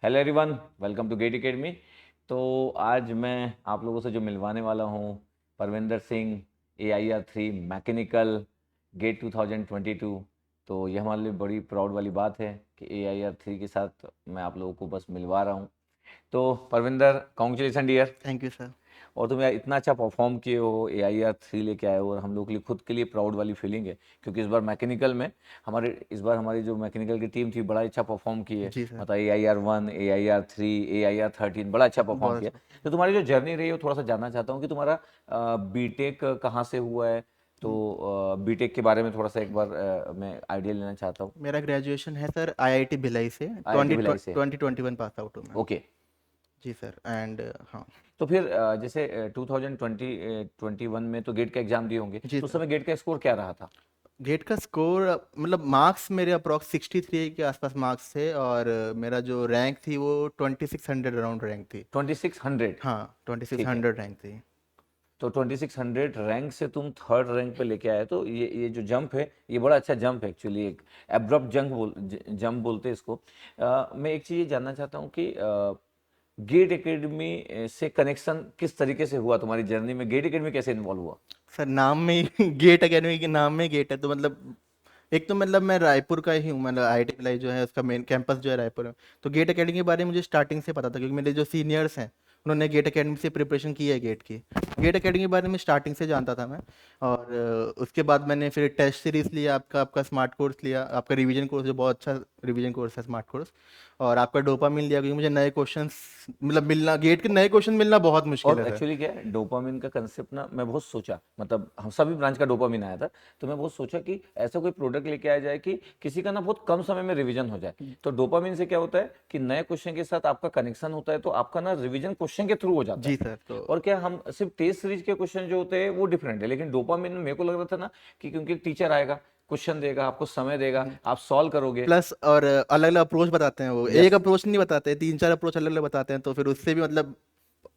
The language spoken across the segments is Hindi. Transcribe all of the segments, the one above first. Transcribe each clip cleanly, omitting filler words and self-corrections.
Hello everyone, welcome to GATE academy. तो आज मैं आप लोगों से जो मिलवाने वाला हूँ, Parvinder Singh, AIR 3 mechanical GATE 2022। तो ये हमारे लिए बड़ी प्राउड वाली बात है कि AIR 3 के साथ मैं आप लोगों को बस मिलवा रहा हूँ। तो Parvinder, congratulation dear. Thank you sir. और तुम यार इतना अच्छा परफॉर्म किए हो, AIR 3 लेके आए हो, और हम लोग के लिए खुद के लिए प्राउड वाली फीलिंग है, क्योंकि इस बार मैकेनिकल में हमारी जो मैकेनिकल की टीम थी बड़ा अच्छा परफॉर्म की है। जी सर। मतलब AIR 1, AIR 3, AIR 13 बड़ा अच्छा परफॉर्म बहुत किया। अच्छा। तो तुम्हारी जो जर्नी रही है वो थोड़ा सा जानना चाहता हूँ कि तुम्हारा बीटेक कहाँ से हुआ है। तो बीटेक के बारे में थोड़ा सा एक बार मैं आइडिया लेना चाहता हूँ। मेरा ग्रेजुएशन है सर आईआईटी भिलाई से। IIT ट्वेंटी भिलाई से। 2021 पास आउट हूँ मैं। ओके। Ji sir. एंड हाँ। तो फिर जैसे 2021 में तो गेट का एग्जाम दिए होंगे, जी तो उस सर। समय गेट का स्कोर क्या रहा था? गेट का स्कोर मतलब मार्क्स मेरे अप्रॉक्स 63 के आसपास मार्क्स थे, और मेरा जो रैंक थी वो 2600 अराउंड रैंक थी। 2600। हाँ, ट्वेंटी सिक्स ठीक है। हंड्रेड रैंक थी। तो 2600 रैंक से तुम थर्ड रैंक पे लेके आए, तो ये जो जंप है ये बड़ा अच्छा जंप है एक्चुअली। एक एब्रप्ट जंप बोलते हैं इसको। मैं एक चीज़ ये जानना चाहता हूँ कि गेट एकेडमी से कनेक्शन किस तरीके से हुआ तुम्हारी जर्नी में? गेट एकेडमी कैसे इन्वॉल्व हुआ? सर नाम में ही गेट अकेडमी के नाम में गेट है, तो मतलब एक तो मतलब मैं रायपुर का ही हूँ, मतलब आईआईटी भिलाई जो है उसका मेन कैंपस जो है रायपुर में। तो गेट अकेडमी के बारे में मुझे स्टार्टिंग से पता था, क्योंकि मेरे जो सीनियर्स हैं उन्होंने गेट अकेडमी से प्रिपरेशन की है गेट की। गेट अकेडमी के बारे में स्टार्टिंग से जानता था मैं। और उसके बाद मैंने फिर टेस्ट सीरीज लिया, आपका आपका स्मार्ट कोर्स लिया, आपका रिवीजन कोर्स जो बहुत अच्छा रिवीजन कोर्स है स्मार्ट कोर्स। और आपका डोपामिन लिया, क्योंकि मुझे नए क्वेश्चंस मतलब मिलना, गेट के नए क्वेश्चन मिलना बहुत मुश्किल और है सर। एक्चुअली क्या है, डोपामिन का कंसेप्ट ना, मैं बहुत सोचा, मतलब हम सभी ब्रांच का डोपामिन आया था। तो मैं बहुत सोचा कि ऐसा कोई प्रोडक्ट लेके आया जाए कि किसी का ना बहुत कम समय में रिवीजन हो जाए। तो डोपामिन से क्या होता है कि नए क्वेश्चन के साथ आपका कनेक्शन होता है, तो आपका ना रिवीजन क्वेश्चन के थ्रू हो जाता जी है। सर। तो और क्या, हम सिर्फ टेस्ट सीरीज के क्वेश्चन जो होते हैं वो डिफरेंट है, लेकिन डोपामिन में मेरे को लग रहा था ना कि क्योंकि टीचर आएगा, क्वेश्चन देगा, आपको समय देगा, आप सॉल्व करोगे। प्लस और अलग अलग अप्रोच बताते हैं, वो एक यस। अप्रोच नहीं बताते, तीन चार अप्रोच अलग अलग बताते हैं, तो फिर उससे भी मतलब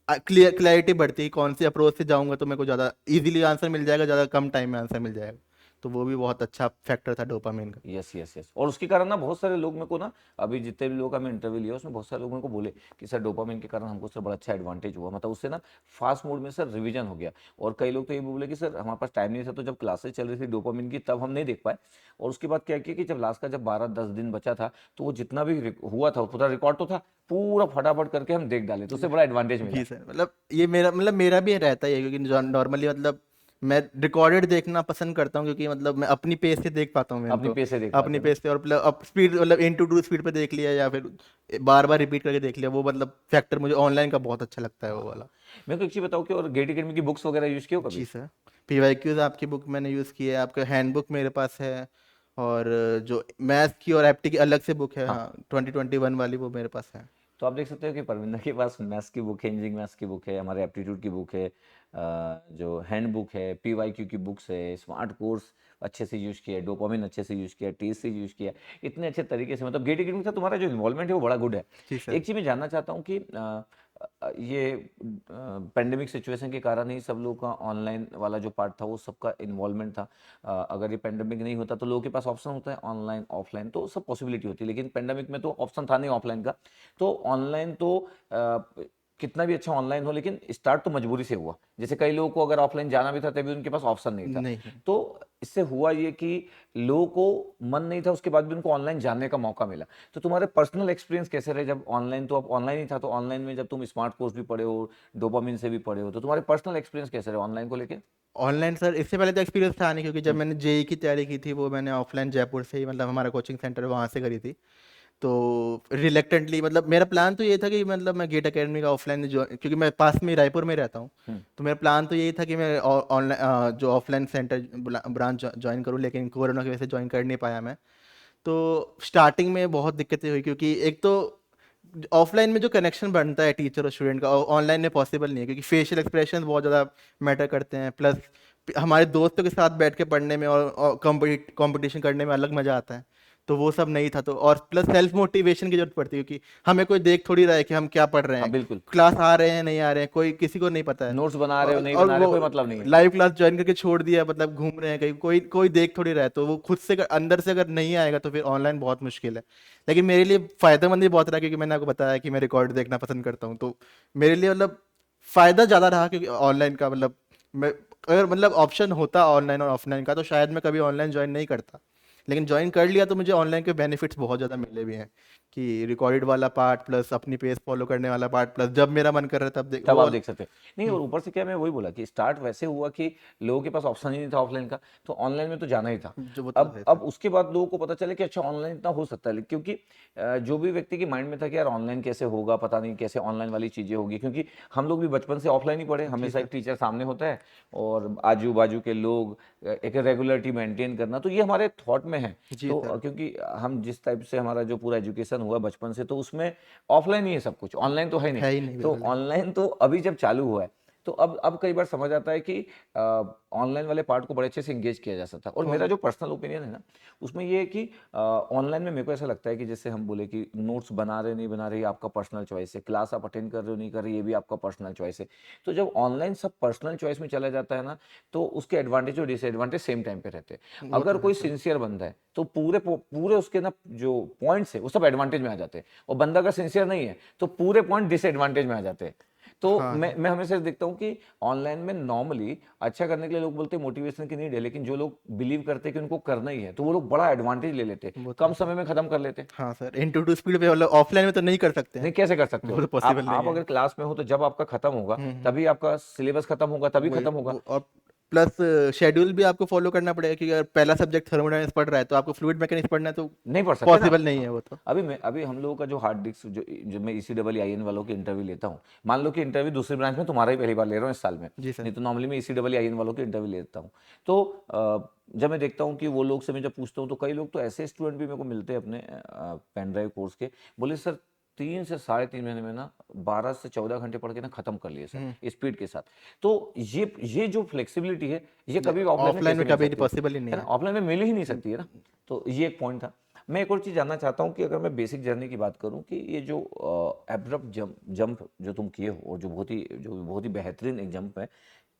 क्लियर क्लैरिटी बढ़ती है, कौन सी अप्रोच से जाऊंगा तो मेरे को ज़्यादा इजीली आंसर मिल जाएगा, ज़्यादा कम टाइम में आंसर मिल जाएगा। तो वो भी बहुत अच्छा फैक्टर था डोपामिन का। Yes yes yes. और उसके कारण ना बहुत सारे लोग मेरे को ना, अभी जितने भी लोगों का मैं इंटरव्यू लिया उसमें बहुत सारे लोग मेरे को बोले कि सर डोपामिन के कारण हमको सर बड़ा अच्छा एडवांटेज हुआ, मतलब उससे ना फास्ट मोड में सर रिवीजन हो गया। और कई लोग तो ये भी बोले कि सर हमारे पास टाइम नहीं था, तो जब क्लासेस चल रही थी डोपामिन की तब हम नहीं देख पाए। और उसके बाद क्या किया कि जब लास्ट का जब 12-10 दिन बचा था, तो वो जितना भी हुआ था पूरा रिकॉर्ड तो था, पूरा फटाफट करके हम देख डाले, तो उससे बड़ा एडवांटेज जी मिला। सर। मतलब ये मेरा भी रहता ही है, क्योंकि नॉर्मली मतलब मैं रिकॉर्डेड देखना पसंद करता हूँ, क्योंकि मतलब मैं अपनी पेस से देख पाता हूँ मेन अपनी तो। पेज से देख अपनी पाते हो ना। पेस से, और मतलब अब स्पीड मतलब इन टू टू स्पीड पे देख लिया, या फिर बार बार रिपीट करके देख लिया, वो मतलब फैक्टर मुझे ऑनलाइन का बहुत अच्छा लगता है वो हाँ। वाला। मेरे को एक चीज़ बताओ कि और गेट अकेडमी की बुक्स वगैरह यूज किए हो कभी? जी सर। पीवाईक्यूज आपकी बुक मैंने यूज़ की है, आपका हैंडबुक मेरे पास है। और जो मैथ्स की और एप्टी की अलग से बुक है, हाँ। हाँ, 2021 वाली वो मेरे पास है। तो आप देख सकते हो कि परविंदर के पास मैथ्स की बुक है, इंजीनियरिंग मैथ्स की बुक है, हमारे एप्टीट्यूड की बुक है, जो हैंड बुक है, PYQ की बुक्स है, स्मार्ट कोर्स अच्छे से यूज़ किया है, डोपामिन अच्छे से यूज़ किया है, TSC यूज़ किया है, इतने अच्छे तरीके से, मतलब गेट एकेडमी से तुम्हारा जो इन्वॉल्वमेंट है वो बड़ा गुड है। जी सर। एक चीज़ मैं जानना चाहता हूँ कि ये पेंडेमिक सिचुएशन के कारण ही सब लोगों का ऑनलाइन वाला जो पार्ट था वो सबका इन्वॉल्वमेंट था। अगर ये पेंडेमिक नहीं होता तो लोगों के पास ऑप्शन होता है ऑनलाइन ऑफलाइन, तो सब पॉसिबिलिटी होती है, लेकिन पेंडेमिक में तो ऑप्शन था नहीं ऑफलाइन का। तो ऑनलाइन तो कितना भी अच्छा ऑनलाइन हो, लेकिन स्टार्ट तो मजबूरी से हुआ। जैसे कई लोगों को अगर ऑफलाइन जाना भी था तभी उनके पास ऑप्शन नहीं था। नहीं। तो इससे हुआ ये कि लोगों को मन नहीं था, उसके बाद भी उनको ऑनलाइन जानने का मौका मिला। तो तुम्हारे पर्सनल एक्सपीरियंस कैसे रहे जब ऑनलाइन, तो अब ऑनलाइन ही था, तो ऑनलाइन में जब तुम स्मार्ट कोर्स भी पढ़े हो, डोपामिन से भी पढ़े हो, तो तुम्हारे पर्सनल एक्सपीरियंस कैसे रहे ऑनलाइन को लेके? ऑनलाइन सर इससे पहले तो एक्सपीरियंस था नहीं, क्योंकि जब मैंने जेई की तैयारी की थी वो मैंने ऑफलाइन जयपुर से ही, मतलब हमारा कोचिंग सेंटर वहाँ से करी थी। तो रिलेक्टेंटली मतलब मेरा प्लान तो ये था कि मतलब मैं गेट एकेडमी का ऑफलाइन जो, क्योंकि मैं पास में रायपुर में रहता हूँ, हम्म। तो मेरा प्लान तो यही था कि मैं ऑनलाइन जो ऑफलाइन सेंटर ब्रांच ज्वाइन करूँ, लेकिन कोरोना की वजह से ज्वाइन कर नहीं पाया मैं। तो स्टार्टिंग में बहुत दिक्कतें हुई, क्योंकि एक तो ऑफलाइन में जो कनेक्शन बनता है टीचर और स्टूडेंट का ऑनलाइन में पॉसिबल नहीं है, क्योंकि फेशियल एक्सप्रेशन बहुत ज़्यादा मैटर करते हैं, प्लस हमारे दोस्तों के साथ बैठ के पढ़ने में और कंपटीशन करने में अलग मज़ा आता है। तो वो सब नहीं था। तो और प्लस सेल्फ मोटिवेशन की जरूरत पड़ती है, क्योंकि हमें कोई देख थोड़ी रहा है कि हम क्या पढ़ रहे हाँ हैं, बिल्कुल। क्लास आ रहे हैं नहीं आ रहे हैं, कोई किसी को नहीं पता है। नोट्स बना रहे हो नहीं और बना रहे वो कोई मतलब नहीं है। लाइव क्लास ज्वाइन करके छोड़ दिया, मतलब घूम रहे हैं कहीं, कोई कोई देख थोड़ी रहा है। तो वो खुद से अंदर से अगर नहीं आएगा तो फिर ऑनलाइन बहुत मुश्किल है। लेकिन मेरे लिए फायदेमंद भी बहुत रहा, क्योंकि मैंने आपको बताया कि मैं रिकॉर्ड देखना पसंद करता हूँ। तो मेरे लिए मतलब फायदा ज़्यादा रहा, क्योंकि ऑनलाइन का मतलब मैं, अगर मतलब ऑप्शन होता ऑनलाइन और ऑफलाइन का, तो शायद मैं कभी ऑनलाइन ज्वाइन नहीं करता। लेकिन ज्वाइन कर लिया तो मुझे ऑनलाइन के बेनिफिट्स बहुत ज़्यादा मिले भी हैं, कि रिकॉर्डेड वाला पार्ट प्लस अपनी पेस फॉलो करने वाला पार्ट, प्लस जब मेरा मन कर रहा है तब देख तब वो आप देख सकते हैं। नहीं, और ऊपर से क्या मैं वही बोला कि स्टार्ट वैसे हुआ कि लोगों के पास ऑप्शन ही नहीं था ऑफलाइन का, तो ऑनलाइन में तो जाना ही था। जो वो तो अब है अब सर। उसके बाद लोगों को पता चला कि अच्छा ऑनलाइन इतना हो सकता है, क्योंकि जो भी व्यक्ति के माइंड में था कि यार ऑनलाइन कैसे होगा, पता नहीं कैसे ऑनलाइन वाली चीज़ें होगी, क्योंकि हम लोग भी बचपन से ऑफलाइन ही पढ़े, जी हमेशा सर। एक टीचर सामने होता है और आजू बाजू के लोग, एक रेगुलरिटी मेंटेन करना, तो ये हमारे थॉट में है। जी तो सर। क्योंकि हम जिस टाइप से हमारा जो पूरा एजुकेशन हुआ बचपन से, तो उसमें ऑफलाइन ही है सब कुछ, ऑनलाइन तो है ही नहीं। है ही नहीं, तो बिल्कुल नहीं। ऑनलाइन तो अभी जब चालू हुआ है, तो अब कई बार समझ आता है कि ऑनलाइन वाले पार्ट को बड़े अच्छे से इंगेज किया जा सकता है। और मेरा फॉलो। जो पर्सनल ओपिनियन है ना, उसमें ये है कि ऑनलाइन में मेरे को ऐसा लगता है कि जैसे हम बोले कि नोट्स बना रहे नहीं बना रहे, ये आपका पर्सनल चॉइस है, क्लास आप अटेंड कर रहे हो नहीं कर रहे, ये भी आपका पर्सनल चॉइस है। तो जब ऑनलाइन सब पर्सनल चॉइस में चला जाता है ना, तो उसके एडवांटेज और डिसएडवांटेज सेम टाइम पे रहते हैं। वो तो अगर है कोई सर। सिंसियर बंदा है तो पूरे पूरे उसके ना जो पॉइंट्स है वो सब एडवांटेज में आ जाते हैं, और बंदा अगर सिंसियर नहीं है तो पूरे पॉइंट डिसएडवांटेज में आ जाते हैं। तो हाँ मैं हाँ। मैं हमेशा देखता हूँ कि ऑनलाइन में नॉर्मली अच्छा करने के लिए लोग बोलते हैं मोटिवेशन की नीड है, लेकिन जो लोग बिलीव करते हैं कि उनको करना ही है, तो वो लोग बड़ा एडवांटेज ले लेते हैं, वो तो कम है सर। समय में खत्म कर लेते हैं। हाँ सर, इंटू टू स्पीड पे मतलब ऑफलाइन में तो नहीं कर सकते नहीं, हैं। कैसे कर सकते वो हो तो आप पॉसिबल नहीं आप है। अगर क्लास में हो तो जब आपका खत्म होगा हम्म। तभी आपका सिलेबस खत्म होगा, तभी वही खत्म होगा। वो, और प्लस शेड्यूल भी आपको फॉलो करना पड़ेगा, कि अगर पहला सब्जेक्ट थर्मोडायनेमिक्स पढ़ रहा है तो आपको फ्लूइड मैकेनिक्स पढ़ना है, तो नहीं पढ़ सकते ना। पॉसिबल नहीं है वो तो। अभी हम लोगों का जो हार्ड डिस्क, जो जो मैं ECEE वालों की इंटरव्यू लेता हूँ, मान लो कि इंटरव्यू दूसरी ब्रांच में तुम्हारा ही पहली बार ले रहा हूँ इस साल में, जी सर। नहीं तो नॉर्मली मैं ECEE वालों की इंटरव्यू लेता हूँ। तो जब मैं देखता हूँ कि वो लोग से मैं जब पूछता हूँ, तो कई लोग तो ऐसे स्टूडेंट भी मेरे को मिलते हैं अपने पेन ड्राइव कोर्स के, बोले सर 3 से 3.5 महीने में ना 12 से 14 घंटे पढ़ के ना खत्म कर लिए हम्म। सर स्पीड के साथ। तो ये जो फ्लेक्सिबिलिटी है, ये कभी ऑफलाइन में ऑफलाइन कैसे में मिल कभी सकती पॉसिबल ही नहीं है ना, है। ऑफलाइन में मिल ही नहीं सकती है ना। तो ये एक पॉइंट था। मैं एक और चीज़ जानना चाहता हूँ कि अगर मैं बेसिक जर्नी की बात करूँ, कि ये जो एब्रप्ट जंप जो तुम किए हो, और जो बहुत ही बेहतरीन एक जंप है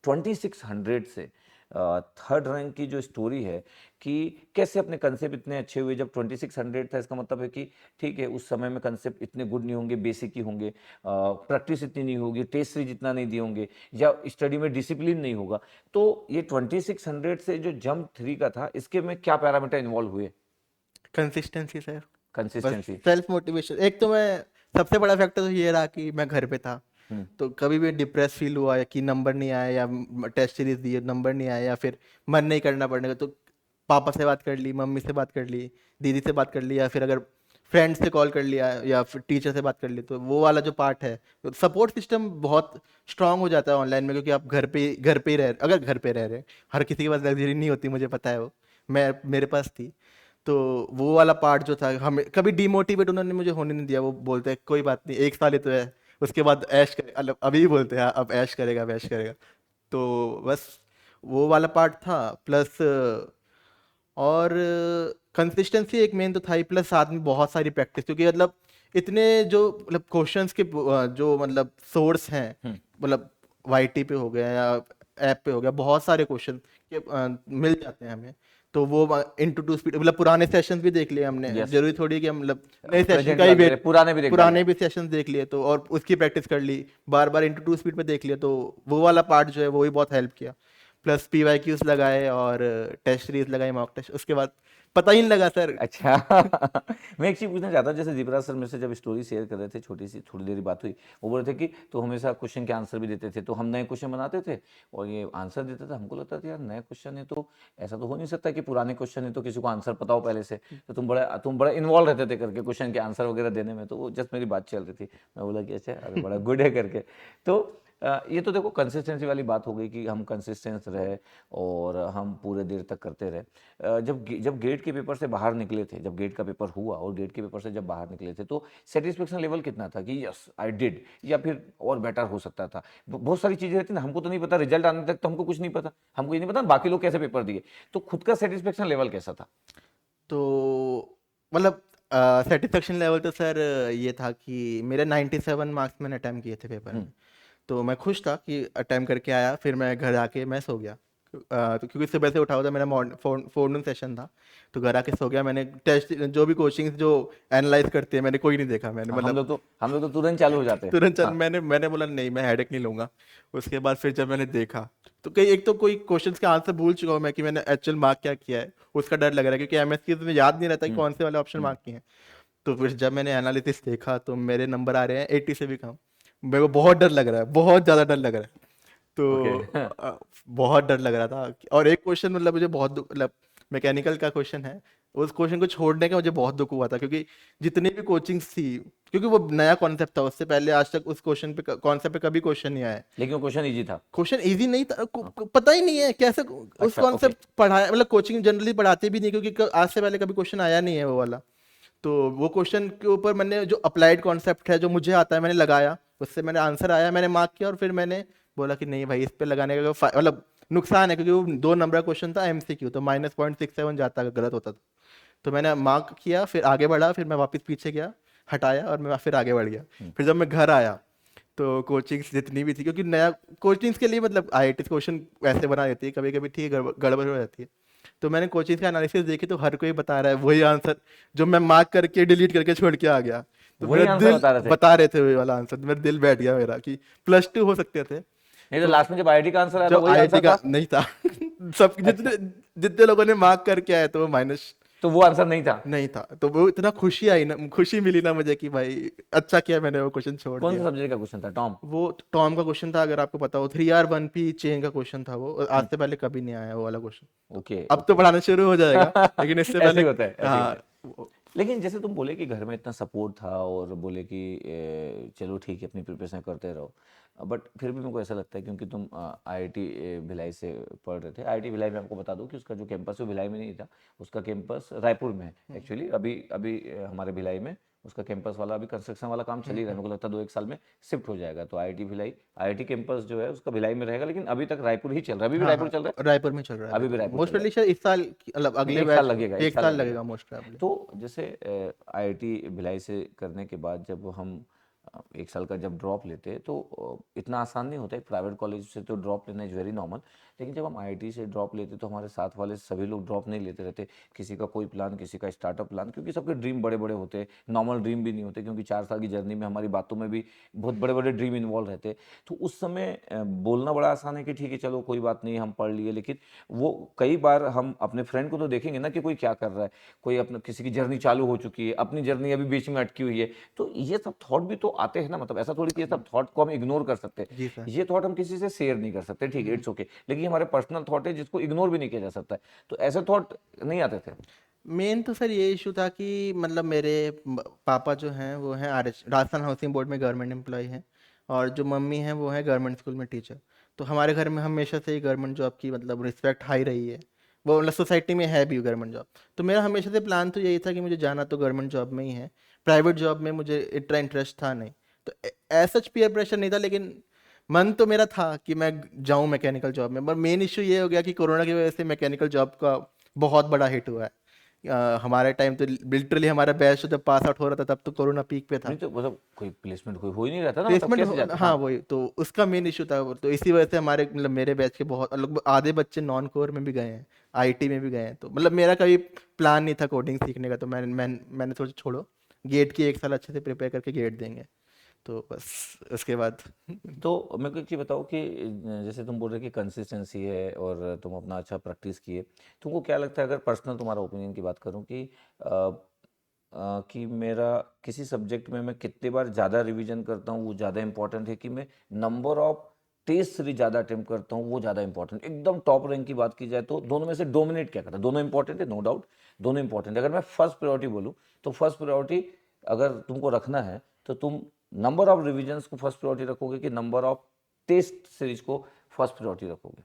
2600 से थर्ड रैंक की जो स्टोरी है, कि कैसे अपने कंसेप्ट इतने अच्छे हुए जब 2600 था, इसका मतलब है कि ठीक है उस समय में कंसेप्ट इतने गुड नहीं होंगे, बेसिक ही होंगे, प्रैक्टिस इतनी नहीं होगी, टेस्ट सीरीज इतना नहीं दिए होंगे, या स्टडी में डिसिप्लिन नहीं होगा। तो ये 2600 से जो जंप 3 का था, इसके में क्या पैरामीटर इन्वॉल्व हुए? Consistency sir. बस कंसिस्टेंसी। Self motivation. एक तो मैं, सबसे बड़ा फैक्टर तो ये रहा कि मैं घर पे था। हम्म। तो कभी भी डिप्रेस फील हुआ, या कि नंबर नहीं आया, या टेस्ट सीरीज दिए नंबर नहीं आया, या फिर मन नहीं करना पड़ने का, तो पापा से बात कर ली, मम्मी से बात कर ली, दीदी से बात कर ली, या फिर अगर फ्रेंड से कॉल कर लिया, या फिर टीचर से बात कर ली, तो वो वाला जो पार्ट है, तो सपोर्ट सिस्टम बहुत स्ट्रांग हो जाता है ऑनलाइन में, क्योंकि आप घर पे ही रह, अगर घर पे रह रहे हैं, हर किसी के पास लग्जरी नहीं होती, मुझे पता है वो, मैं मेरे पास थी। तो वो वाला पार्ट जो था, हमें कभी डिमोटिवेट उन्होंने मुझे होने नहीं दिया। वो बोलते हैं कोई बात नहीं, एक साल ही तो है, उसके बाद ऐश करे, अभी भी बोलते हैं अब ऐश करेगा, अब ऐश करेगा। तो बस वो वाला पार्ट था, प्लस और कंसिस्टेंसी एक मेन तो था ही, प्लस साथ में बहुत सारी प्रैक्टिस, क्योंकि मतलब इतने जो मतलब क्वेश्चंस के जो मतलब सोर्स हैं, हम्म। मतलब वाईटी पे हो गया, या ऐप पे हो गया, बहुत सारे क्वेश्चन के मिल जाते हैं हमें। तो वो इंटू टू स्पीड, मतलब पुराने सेशंस भी देख लिए हमने, यस। जरूरी थोड़ी है कि हम मतलब नए सेशन प्रेजेंट का ही करते रहे, वेट, पुराने भी देख डाले। पुराने भी सेशंस देख लिए, तो और उसकी प्रैक्टिस कर ली, बार बार इंटू टू स्पीड पे देख लिया, तो वो वाला पार्ट जो है वो भी बहुत हेल्प किया। प्लस PYQs लगाए, और टेस्ट सीरीज लगाई, मॉक टेस्ट, उसके बाद पता ही नहीं लगा सर। अच्छा। मैं एक चीज पूछना चाहता हूँ, जैसे दीपराज सर मेरे से जब स्टोरी शेयर कर रहे थे, छोटी सी थोड़ी देर बात हुई, वो बोल रहे थे कि तो हमेशा क्वेश्चन के आंसर भी देते थे, तो हम नए क्वेश्चन बनाते थे और ये आंसर देते थे, हमको लगता था यार नए क्वेश्चन है तो ऐसा तो हो नहीं सकता कि पुराने क्वेश्चन है तो किसी को आंसर पता हो पहले से, तो तुम बड़ा इन्वॉल्व रहते थे करके क्वेश्चन के आंसर वगैरह देने में, तो वो जस्ट मेरी बात चल रही थी, मैं बोला कि अच्छा अरे बड़ा गुड है करके। तो ये तो देखो कंसिस्टेंसी वाली बात हो गई कि हम कंसिस्टेंस रहे और हम पूरे देर तक करते रहे। जब गेट के पेपर से बाहर निकले थे, जब गेट का पेपर हुआ और गेट के पेपर से जब बाहर निकले थे, तो सेटिस्फेक्शन लेवल कितना था कि यस आई डिड, या फिर और बेटर हो सकता था? बहुत सारी चीजें रहती ना, हमको तो नहीं पता, रिजल्ट आने तक तो हमको कुछ नहीं पता, हमको ये नहीं पता बाकी लोग कैसे पेपर दिए, तो खुद का सेटिस्फेक्शन लेवल कैसा था? तो मतलब सेटिस्फेक्शन लेवल तो सर ये था कि मेरे 97 मार्क्स मैंने अटैम्प्ट किए थे पेपर में। तो मैं खुश था कि अटैम्प्ट करके आया। फिर मैं घर आके मैं सो गया। तो क्योंकि सुबह से उठा हुआ था, मेरा फोरनून सेशन था। तो घर आके सो गया। मैंने टेस्ट जो भी कोचिंग जो एनालाइज करते हैं मैंने कोई नहीं देखा मैंने, हाँ, मतलब हम लोग तो तुरंत चालू हो जाते हैं। तुरंत चल हाँ। मैंने बोला नहीं, मैं हेडेक नहीं लूंगा। उसके बाद फिर जब मैंने देखा तो कई एक तो कोई क्वेश्चंस का आंसर भूल चुका हूँ मैं कि मैंने एक्चुअल मार्क क्या किया है, उसका डर लग रहा है क्योंकि एमएसक्यू में याद नहीं रहता कि हम्म। कौन से वाले ऑप्शन हम्म। मार्क किए हैं। तो फिर जब मैंने एनालिसिस देखा तो मेरे नंबर आ रहे हैं 80 से भी कम। मेरे को बहुत डर लग रहा है, बहुत ज़्यादा डर लग रहा है। ओके। तो बहुत डर लग रहा था। और एक क्वेश्चन मतलब मुझे बहुत मतलब मैकेनिकल का क्वेश्चन है, उस क्वेश्चन को छोड़ने का मुझे बहुत दुख हुआ था क्योंकि जितनी भी कोचिंग्स थी, क्योंकि वो नया कॉन्सेप्ट था, उससे पहले आज तक उस क्वेश्चन पे कॉन्सेप्ट पे कभी क्वेश्चन नहीं आया। लेकिन वो क्वेश्चन इजी था। क्वेश्चन इजी नहीं था, हाँ। पता ही नहीं है कैसे उस अच्छा, ओके। कॉन्सेप्ट पढ़ाया, मतलब कोचिंग जनरली पढ़ाते भी नहीं क्योंकि आज से पहले कभी क्वेश्चन आया नहीं है वो वाला। तो वो क्वेश्चन के ऊपर मैंने जो अप्लाइड कॉन्सेप्ट है जो मुझे आता है मैंने लगाया, उससे मैंने आंसर आया, मैंने मार्क किया और फिर मैंने बोला कि नहीं भाई इस पे लगाने का मतलब नुकसान है क्योंकि वो 2 नंबर का क्वेश्चन था एमसीक्यू, तो -0.67 जाता अगर गलत होता तो मैंने मार्क किया, फिर आगे बढ़ा, फिर मैं वापस पीछे गया, हटाया और मैं फिर आगे बढ़ गया। हम्म। फिर जब मैं घर आया तो कोचिंग्स जितनी भी थी, क्योंकि नया कोचिंग्स के लिए मतलब आईआईटी क्वेश्चन वैसे बना देती है, कभी कभी ठीक है गड़बड़ हो जाती है। तो मैंने कोचिंग्स का एनालिसिस देखी तो हर कोई बता रहा है वही आंसर जो मैं मार्क करके डिलीट करके छोड़ के आ गया। तो वही मेरा आंसर दिल बता रहे थे। बता रहे थे वही वाला आंसर, मेरा दिल बैठ गया मेरा कि +2 हो सकते थे। नहीं तो तो लास्ट में जब आईआईटी का आंसर आया था जब वही आईआईटी आंसर का था। नहीं था सब अच्छा, जितने जितने लोगों ने मार्क करके आए तो वो माइनस तो वो आंसर नहीं था। नहीं था। तो वो इतना खुशी आई ना, खुशी मिली ना मुझे कि भाई अच्छा किया मैंने वो क्वेश्चन छोड़ कौन से दिया। सब्जेक्ट का क्वेश्चन था, टॉम? वो टॉम का क्वेश्चन था, अगर आपको पता हो 3R1P चेन का क्वेश्चन था वो, और आज हम्म। से पहले कभी नहीं आया वो वाला क्वेश्चन। तो ओके, अब तो ओके। पढ़ाना शुरू हो जाएगा, लेकिन इससे ऐसे पहले ही होता है, ऐसे ही होता हाँ है। लेकिन जैसे तुम बोले कि घर में इतना सपोर्ट था और बोले कि चलो ठीक है अपनी प्रिपरेशन करते रहो, बट फिर भी मेरे को ऐसा लगता है क्योंकि तुम आईआईटी भिलाई से पढ़ रहे थे। आईआईटी भिलाई में आपको बता दूं कि उसका जो कैंपस है वो भिलाई में नहीं था, उसका कैंपस रायपुर में है एक्चुअली। अभी अभी हमारे भिलाई में उसका कैंपस वाला अभी कंस्ट्रक्शन वाला काम चल ही रहा है, मेरे को लगता है 2-1 साल में शिफ्ट हो जाएगा। तो आईआईटी भिलाई, आईआईटी कैंपस जो है उसका भिलाई में रहेगा, लेकिन अभी तक रायपुर ही चल रहा है। अभी भी हाँ रायपुर हाँ, चल रहा रायपुर में चल रहा है है, अभी अभी भी तो, रायपुर चल मोस्ट रहा प्रोबेबली है। शायद इस साल मतलब नहीं, अगले एक साल बैच लगेगा, एक 1 साल साल लगेगा। लगेगा मोस्ट प्रोबेबली। तो जैसे आईआईटी भिलाई से करने के बाद जब हम 1 साल का जब ड्रॉप लेते हैं तो इतना आसान नहीं होता है। प्राइवेट कॉलेज से तो ड्रॉप लेना इज़ वेरी नॉर्मल, लेकिन जब हम आईआईटी से ड्रॉप लेते तो हमारे साथ वाले सभी लोग ड्रॉप नहीं लेते रहते। किसी का कोई प्लान, किसी का स्टार्टअप प्लान, क्योंकि सबके ड्रीम बड़े बड़े होते हैं। नॉर्मल ड्रीम भी नहीं होते, क्योंकि 4 साल की जर्नी में हमारी बातों में भी बहुत बड़े बड़े ड्रीम इन्वॉल्व रहते हैं। तो उस समय बोलना बड़ा आसान है कि ठीक है चलो कोई बात नहीं हम पढ़ लिए, लेकिन वो कई बार हम अपने फ्रेंड को तो देखेंगे ना कि कोई क्या कर रहा है, कोई अपना किसी की जर्नी चालू हो चुकी है, अपनी जर्नी अभी बीच में अटकी हुई है। तो ये सब थॉट भी तो आते हैं ना, मतलब ऐसा थोड़ी कि ये सब थॉट को हम इग्नोर कर सकते हैं। जी सर। ये थॉट हम किसी से शेयर नहीं कर सकते, ठीक है, इट्स ओके, लेकिन ये हमारे पर्सनल थॉट है जिसको इग्नोर भी नहीं किया जा सकता है। तो ऐसे थॉट नहीं आते थे। मेन तो सर ये इशू था कि मतलब मेरे पापा जो हैं वो हैं आरएच राजस्थान हाउसिंग बोर्ड में गवर्नमेंट एम्प्लॉय हैं, और जो मम्मी हैं वो हैं गवर्नमेंट स्कूल में टीचर। तो हमारे घर में हमेशा से ही गवर्नमेंट जॉब की मतलब रिस्पेक्ट हाई रही है, वो मतलब सोसाइटी में है भी गवर्नमेंट जॉब। तो मेरा हमेशा से प्लान तो यही था कि मुझे जाना तो गवर्नमेंट जॉब में ही है, प्राइवेट जॉब में मुझे इतना इंटरेस्ट था नहीं। तो ऐसा पीयर प्रेशर नहीं था, लेकिन मन तो मेरा था कि मैं जाऊं मैकेनिकल जॉब में। पर मेन इशू ये हो गया कि कोरोना की वजह से मैकेनिकल जॉब का बहुत बड़ा हिट हुआ है। हमारे टाइम तो लिटरली हमारा बैच जब पास आउट हो रहा था तब तो कोरोना पीक पे था। नहीं तो मतलब कोई प्लेसमेंट कोई हो ही नहीं रहता ना, मतलब प्लेसमेंट कैसे जाते? हाँ हाँ। वही तो उसका मेन इशू था वो। तो इसी वजह से हमारे मतलब मेरे बैच के बहुत लगभग आधे बच्चे नॉन कोर में भी गए हैं, आईटी में भी गए हैं। तो मतलब मेरा कभी प्लान नहीं था कोडिंग सीखने का, तो मैंने सोचा छोड़ो, गेट की 1 साल अच्छे से प्रिपेयर करके गेट देंगे। तो बस उसके बाद तो मेरे को एक चीज़ बताओ कि जैसे तुम बोल रहे कि कंसिस्टेंसी है और तुम अपना अच्छा प्रैक्टिस किए, तुमको क्या लगता है, अगर पर्सनल तुम्हारा ओपिनियन की बात करूं, कि मेरा किसी सब्जेक्ट में मैं कितने बार ज़्यादा रिवीजन करता हूँ वो ज़्यादा इंपॉर्टेंट है, कि मैं नंबर ऑफ टेस्ट सीरीज ज़्यादा अटेम्प्ट करता हूँ वो ज़्यादा इंपॉर्टेंट? एकदम टॉप रैंक की बात की जाए तो दोनों में से डोमिनेट क्या करता है? दोनों इंपॉर्टेंट है, नो डाउट, दोनों इंपॉर्टेंट है। अगर मैं फर्स्ट प्रायोरिटी बोलूँ तो फर्स्ट प्रायोरिटी अगर तुमको रखना है तो तुम नंबर ऑफ रिविजन्स को फर्स्ट प्रायोरिटी रखोगे कि नंबर ऑफ टेस्ट सीरीज को फर्स्ट प्रायोरिटी रखोगे?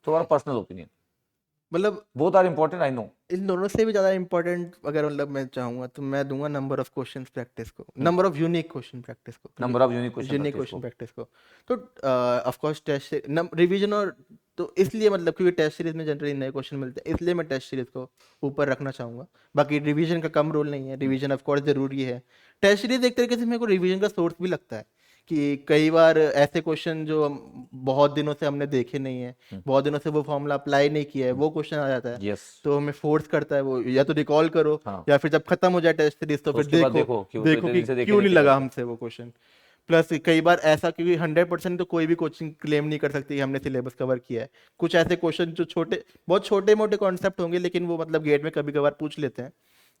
तुम्हारा पर्सनल ओपिनियन। मतलब both are important, I know. इन दोनों से भी ज़्यादा इंपॉर्टेंट अगर मतलब मैं चाहूँगा तो मैं दूंगा नंबर ऑफ क्वेश्चंस प्रैक्टिस को, number of unique question practice को, number of unique question unique practice question को। प्रैक्टिस को। तो ऑफ कोर्स टेस्ट से रिवीजन और तो इसलिए मतलब क्योंकि टेस्ट सीरीज में जनरली नए क्वेश्चन मिलते हैं, इसलिए मैं टेस्ट सीरीज को ऊपर रखना चाहूंगा। बाकी रिवीजन का कम रोल नहीं है, रिवीजन ऑफ कोर्स जरूरी है। टेस्ट सीरीज एक तरीके से मेरे को रिवीजन का सोर्स भी लगता है कि कई बार ऐसे क्वेश्चन जो बहुत दिनों से हमने देखे नहीं है, बहुत दिनों से वो फॉर्मूला अप्लाई नहीं किया है, वो क्वेश्चन आ जाता है, यस। तो हमें फोर्स करता है वो या तो रिकॉल करो, हाँ, या फिर जब खत्म हो जाए टेस्ट सीरीज तो तो फिर उसके बाद देखो, देखो कि वो तो देखो इतने कि दिन से देखे क्यों नहीं नहीं थे लगा करके। हमसे वो क्वेश्चन। प्लस कई बार ऐसा, क्योंकि 100% तो कोई भी कोचिंग क्लेम नहीं कर सकती कि हमने सिलेबस कवर किया है। कुछ ऐसे क्वेश्चन जो छोटे, बहुत छोटे मोटे कॉन्सेप्ट होंगे, लेकिन वो मतलब गेट में कभी कभार पूछ लेते हैं,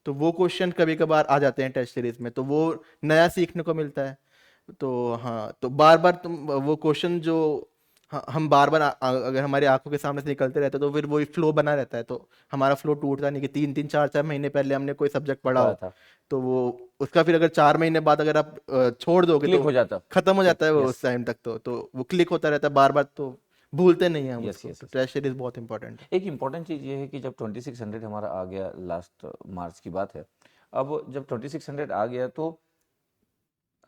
तो वो क्वेश्चन कभी कभार आ जाते हैं टेस्ट सीरीज में, तो वो नया सीखने को मिलता है। तो हाँ, तो बार बार तुम वो क्वेश्चन जो हम बार बार अगर हमारी आंखों के सामने से निकलते रहते हैं तो फिर वही फ्लो बना रहता है, तो हमारा फ्लो टूटता नहीं कि 3 3 4 4 महीने पहले हमने कोई सब्जेक्ट पढ़ा पढ़ा हो, था, तो वो उसका फिर अगर 4 महीने बाद अगर आप छोड़ दोगे क्लिक तो हो जाता। खत्म हो जाता है वो यस, उस टाइम तक, तो वो क्लिक होता रहता है बार बार, तो भूलते नहीं हैं हम यस, उसको। यस, तो यस। टेस्ट सीरीज बहुत इंपॉर्टेंट है। एक इम्पॉर्टेंट चीज़ ये है कि जब 2600 हमारा आ गया, लास्ट मार्च की बात है, अब जब 2600 आ गया तो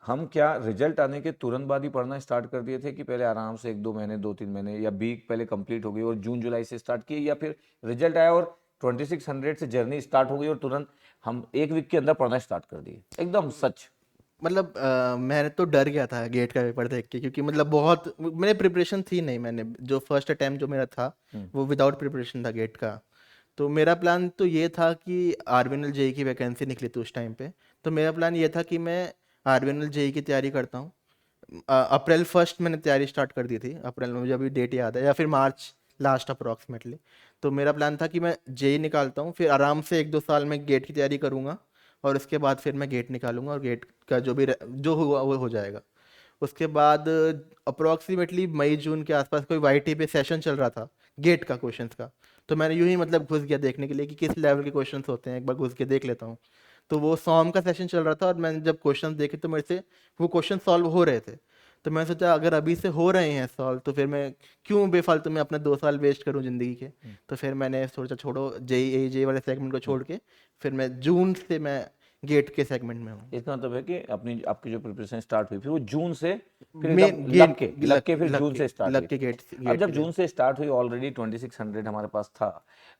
हम क्या रिजल्ट आने के तुरंत बाद ही पढ़ना स्टार्ट कर दिए थे कि पहले आराम से 1 2 महीने 2 3 महीने या वीक पहले कंप्लीट हो गई और जून जुलाई से स्टार्ट किए, या फिर रिजल्ट आया और 2600 से जर्नी स्टार्ट हो गई और तुरंत हम 1 वीक के अंदर पढ़ना स्टार्ट कर दिए, एकदम सच? मतलब मैं तो डर गया था गेट का पेपर देख के, क्योंकि मतलब बहुत मेरे प्रिपरेशन थी नहीं, मैंने जो फर्स्ट अटेम्प्ट जो मेरा था वो विदाउट प्रिपरेशन था गेट का। तो मेरा प्लान तो ये था कि आरबीएनएल जेई की वैकेंसी निकली थी उस टाइम पे, तो मेरा प्लान ये था कि मैं आरबीएनएल जेई की तैयारी करता हूँ। अप्रैल फर्स्ट मैंने तैयारी स्टार्ट कर दी थी, अप्रैल में, मुझे अभी डेट याद है, या फिर मार्च लास्ट अप्रॉक्सीमेटली। तो मेरा प्लान था कि मैं जेई निकालता हूँ, फिर आराम से 1 2 साल में गेट की तैयारी करूँगा, और उसके बाद फिर मैं गेट निकालूंगा, और गेट का जो हुआ वो हो जाएगा। उसके बाद अप्रॉक्सीमेटली मई जून के आसपास कोई वाईटी पे सेशन चल रहा था गेट का क्वेश्चंस का, तो मैंने यूं ही मतलब घुस गया देखने के लिए कि किस लेवल के क्वेश्चंस होते हैं, एक बार घुस के देख लेता हूँ। तो वो सॉम का सेशन चल रहा था, और मैंने जब क्वेश्चंस देखे तो मेरे से वो क्वेश्चन सॉल्व हो रहे थे, तो मैंने सोचा अगर अभी से हो रहे हैं सॉल्व तो फिर मैं क्यों बेफालतू में अपने 2 साल वेस्ट करूं जिंदगी के। तो फिर मैंने सोचा छोड़ो, जेई जे वाले सेगमेंट को छोड़ के फिर मैं जून से मैं गेट के सेगमेंट में हूँ। इसका मतलब है कि अपनी आपकी जो प्रिपरेशन स्टार्ट हुई फिर वो जून से फिर एकदम मेन लग गेट, के लग के फिर जून से स्टार्ट लग हुई। के गेट अब गेट जब के लिए। जून से स्टार्ट हुई ऑलरेडी 2600 हमारे पास था।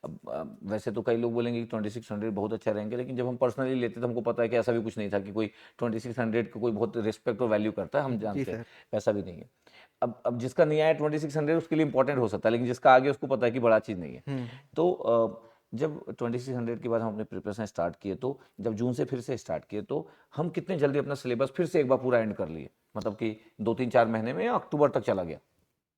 अब वैसे तो कई लोग बोलेंगे कि 2600 बहुत अच्छा रैंक है, लेकिन जब हम पर्सनली लेते तो हमको पता है कि ऐसा भी कुछ नहीं था कि कोई 2600 को कोई बहुत रिस्पेक्ट और वैल्यू करता है, हम जी जानते हैं सर। वैसा भी नहीं है। अब जिसका नहीं आया 2600 उसके लिए इंपॉर्टेंट हो सकता है, लेकिन जिसका आ गया उसको पता है कि बड़ा चीज़ नहीं है। हम्म। तो जब 2600 के बाद हम अपने प्रिपरेशन स्टार्ट किए, तो जब जून से फिर से स्टार्ट किए तो हम कितने जल्दी अपना सिलेबस फिर से एक बार पूरा एंड कर लिए, मतलब कि 2 3 4 महीने में या अक्टूबर तक चला गया?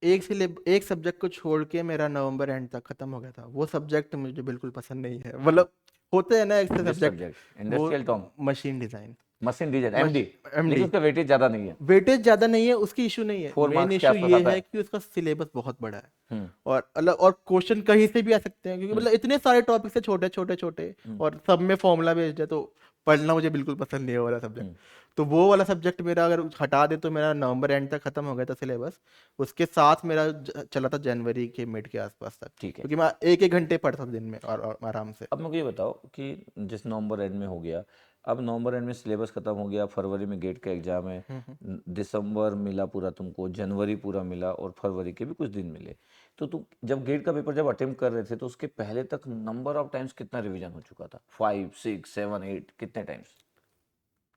एक सब्जेक्ट को छोड़ के मेरा नवंबर एंड तक खत्म हो गया था, वो सब्जेक्ट मुझे बिल्कुल पसंद नहीं है, मतलब होते हैं ना ऐसे विच सब्जेक्ट, सब्जेक्ट? वो industrial Tom? Machine design. Machine design, MD? मश लेकिन एमडी। उसका वेटेज ज़्यादा नहीं है। वेटेज ज़्यादा नहीं है, उसकी इशू नहीं है, फोर मेन मार्क्स के इशू आसपास ये आता है है। कि उसका सिलेबस बहुत बड़ा है, हम्म। और अलग, और क्वेश्चन कहीं से भी आ सकते हैं, क्योंकि मतलब इतने सारे टॉपिक्स है, छोटे छोटे छोटे, और सब में फॉर्मूला बेस्ड है, तो पढ़ना मुझे बिल्कुल पसंद नहीं है वो वाला सब्जेक्ट। हम्म। तो वो वाला सब्जेक्ट मेरा अगर हटा दे तो मेरा नवंबर एंड तक खत्म हो गया था सिलेबस। उसके साथ मेरा चला था जनवरी के मिड के आसपास तक, ठीक है। क्योंकि मैं 1 1 घंटे पढ़ता था दिन में, और आराम से। अब मेरे को ये बताओ कि जिस नवंबर एंड में हो गया, अब नवंबर एंड में सिलेबस खत्म हो गया, फरवरी में गेट का एग्जाम है, दिसंबर मिला पूरा तुमको, जनवरी पूरा मिला और फरवरी के भी कुछ दिन मिले, तो तुम जब गेट का पेपर जब अटेम्प्ट कर रहे थे तो उसके पहले तक नंबर ऑफ टाइम्स कितना रिवीजन हो चुका था? 5 6 7 8 कितने टाइम्स?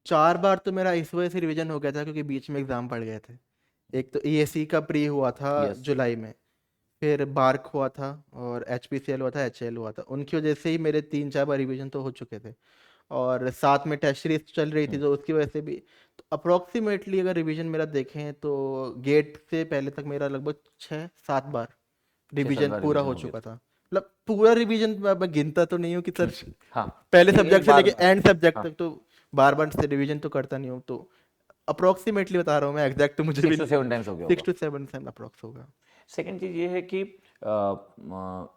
4 बार तो मेरा इस वजह से रिवीजन हो गया था क्योंकि बीच में एग्जाम पड़ गए थे। एक तो ईएससी का प्री हुआ था यस। जुलाई में, फिर बार्क हुआ था, और एचपीसीएल हुआ था, एचएल हुआ था, उनकी वजह से ही मेरे 3 4 बार रिवीजन तो हो चुके थे, और साथ में टेस्ट सीरीज चल रही थी तो उसकी वजह से भी। तो अप्रोक्सीमेटली अगर रिवीजन मेरा देखें तो गेट से पहले तक मेरा लगभग 6 7 बार 6 7 रिवीजन बार पूरा रिवीजन हो हो गया चुका था। था, मतलब पूरा रिवीजन मैं गिनता तो नहीं हूँ कि सर हाँ, पहले एक एक सब्जेक्ट से बार। लेके एंड सब्जेक्ट हाँ, तक तो बार बार से रिवीजन तो करता नहीं हूँ, तो अप्रोक्सीमेटली बता रहा हूँ मैं, एग्जैक्ट तो मुझे भी 6 to 7 टाइम्स हो गया सिक्स होगा। टू सेवन टाइम अप्रोक्स होगा। सेकंड चीज़ ये है कि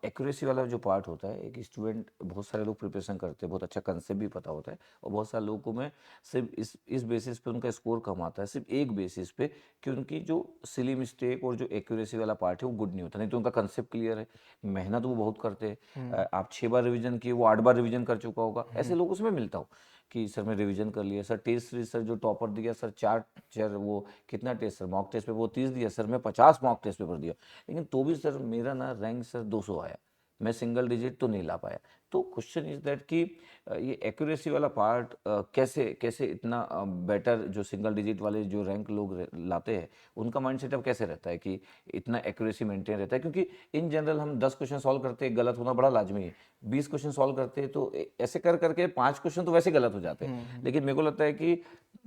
एक्यूरेसी वाला जो पार्ट होता है, एक स्टूडेंट, बहुत सारे लोग प्रिपरेशन करते हैं, बहुत अच्छा कंसेप्ट भी पता होता है, और बहुत सारे लोगों में सिर्फ इस बेसिस पे उनका स्कोर कम आता है, सिर्फ एक बेसिस पे कि उनकी जो सिली मिस्टेक और जो एक्यूरेसी वाला पार्ट है वो गुड नहीं होता, नहीं तो उनका कंसेप्ट क्लियर है, मेहनत वो बहुत करते हैं। आप 6 बार रिवीजन किए, वो 8 बार रिवीजन कर चुका होगा, ऐसे लोग उसमें मिलता हो। कि सर मैं रिवीजन कर लिया, सर टेस्ट सीरीज सर जो टॉपर दिया सर 4 सर वो कितना टेस्ट सर मॉक टेस्ट पे वो 30 दिया सर, मैं 50 मॉक टेस्ट पेपर दिया, लेकिन तो भी सर मेरा ना रैंक सर 200 आया, मैं सिंगल डिजिट तो नहीं ला पाया। तो क्वेश्चन इज दैट कि ये एक्यूरेसी वाला पार्ट कैसे कैसे इतना बेटर जो सिंगल डिजिट वाले जो रैंक लोग लाते हैं उनका माइंड सेटअप कैसे रहता है कि इतना एक्यूरेसी मेंटेन रहता है, क्योंकि इन जनरल हम 10 क्वेश्चन सॉल्व करते हैं गलत होना बड़ा लाजमी है, 20 क्वेश्चन सॉल्व करते हैं तो ऐसे कर करके 5 क्वेश्चन तो वैसे गलत हो जाते हैं, लेकिन मेरे को लगता है कि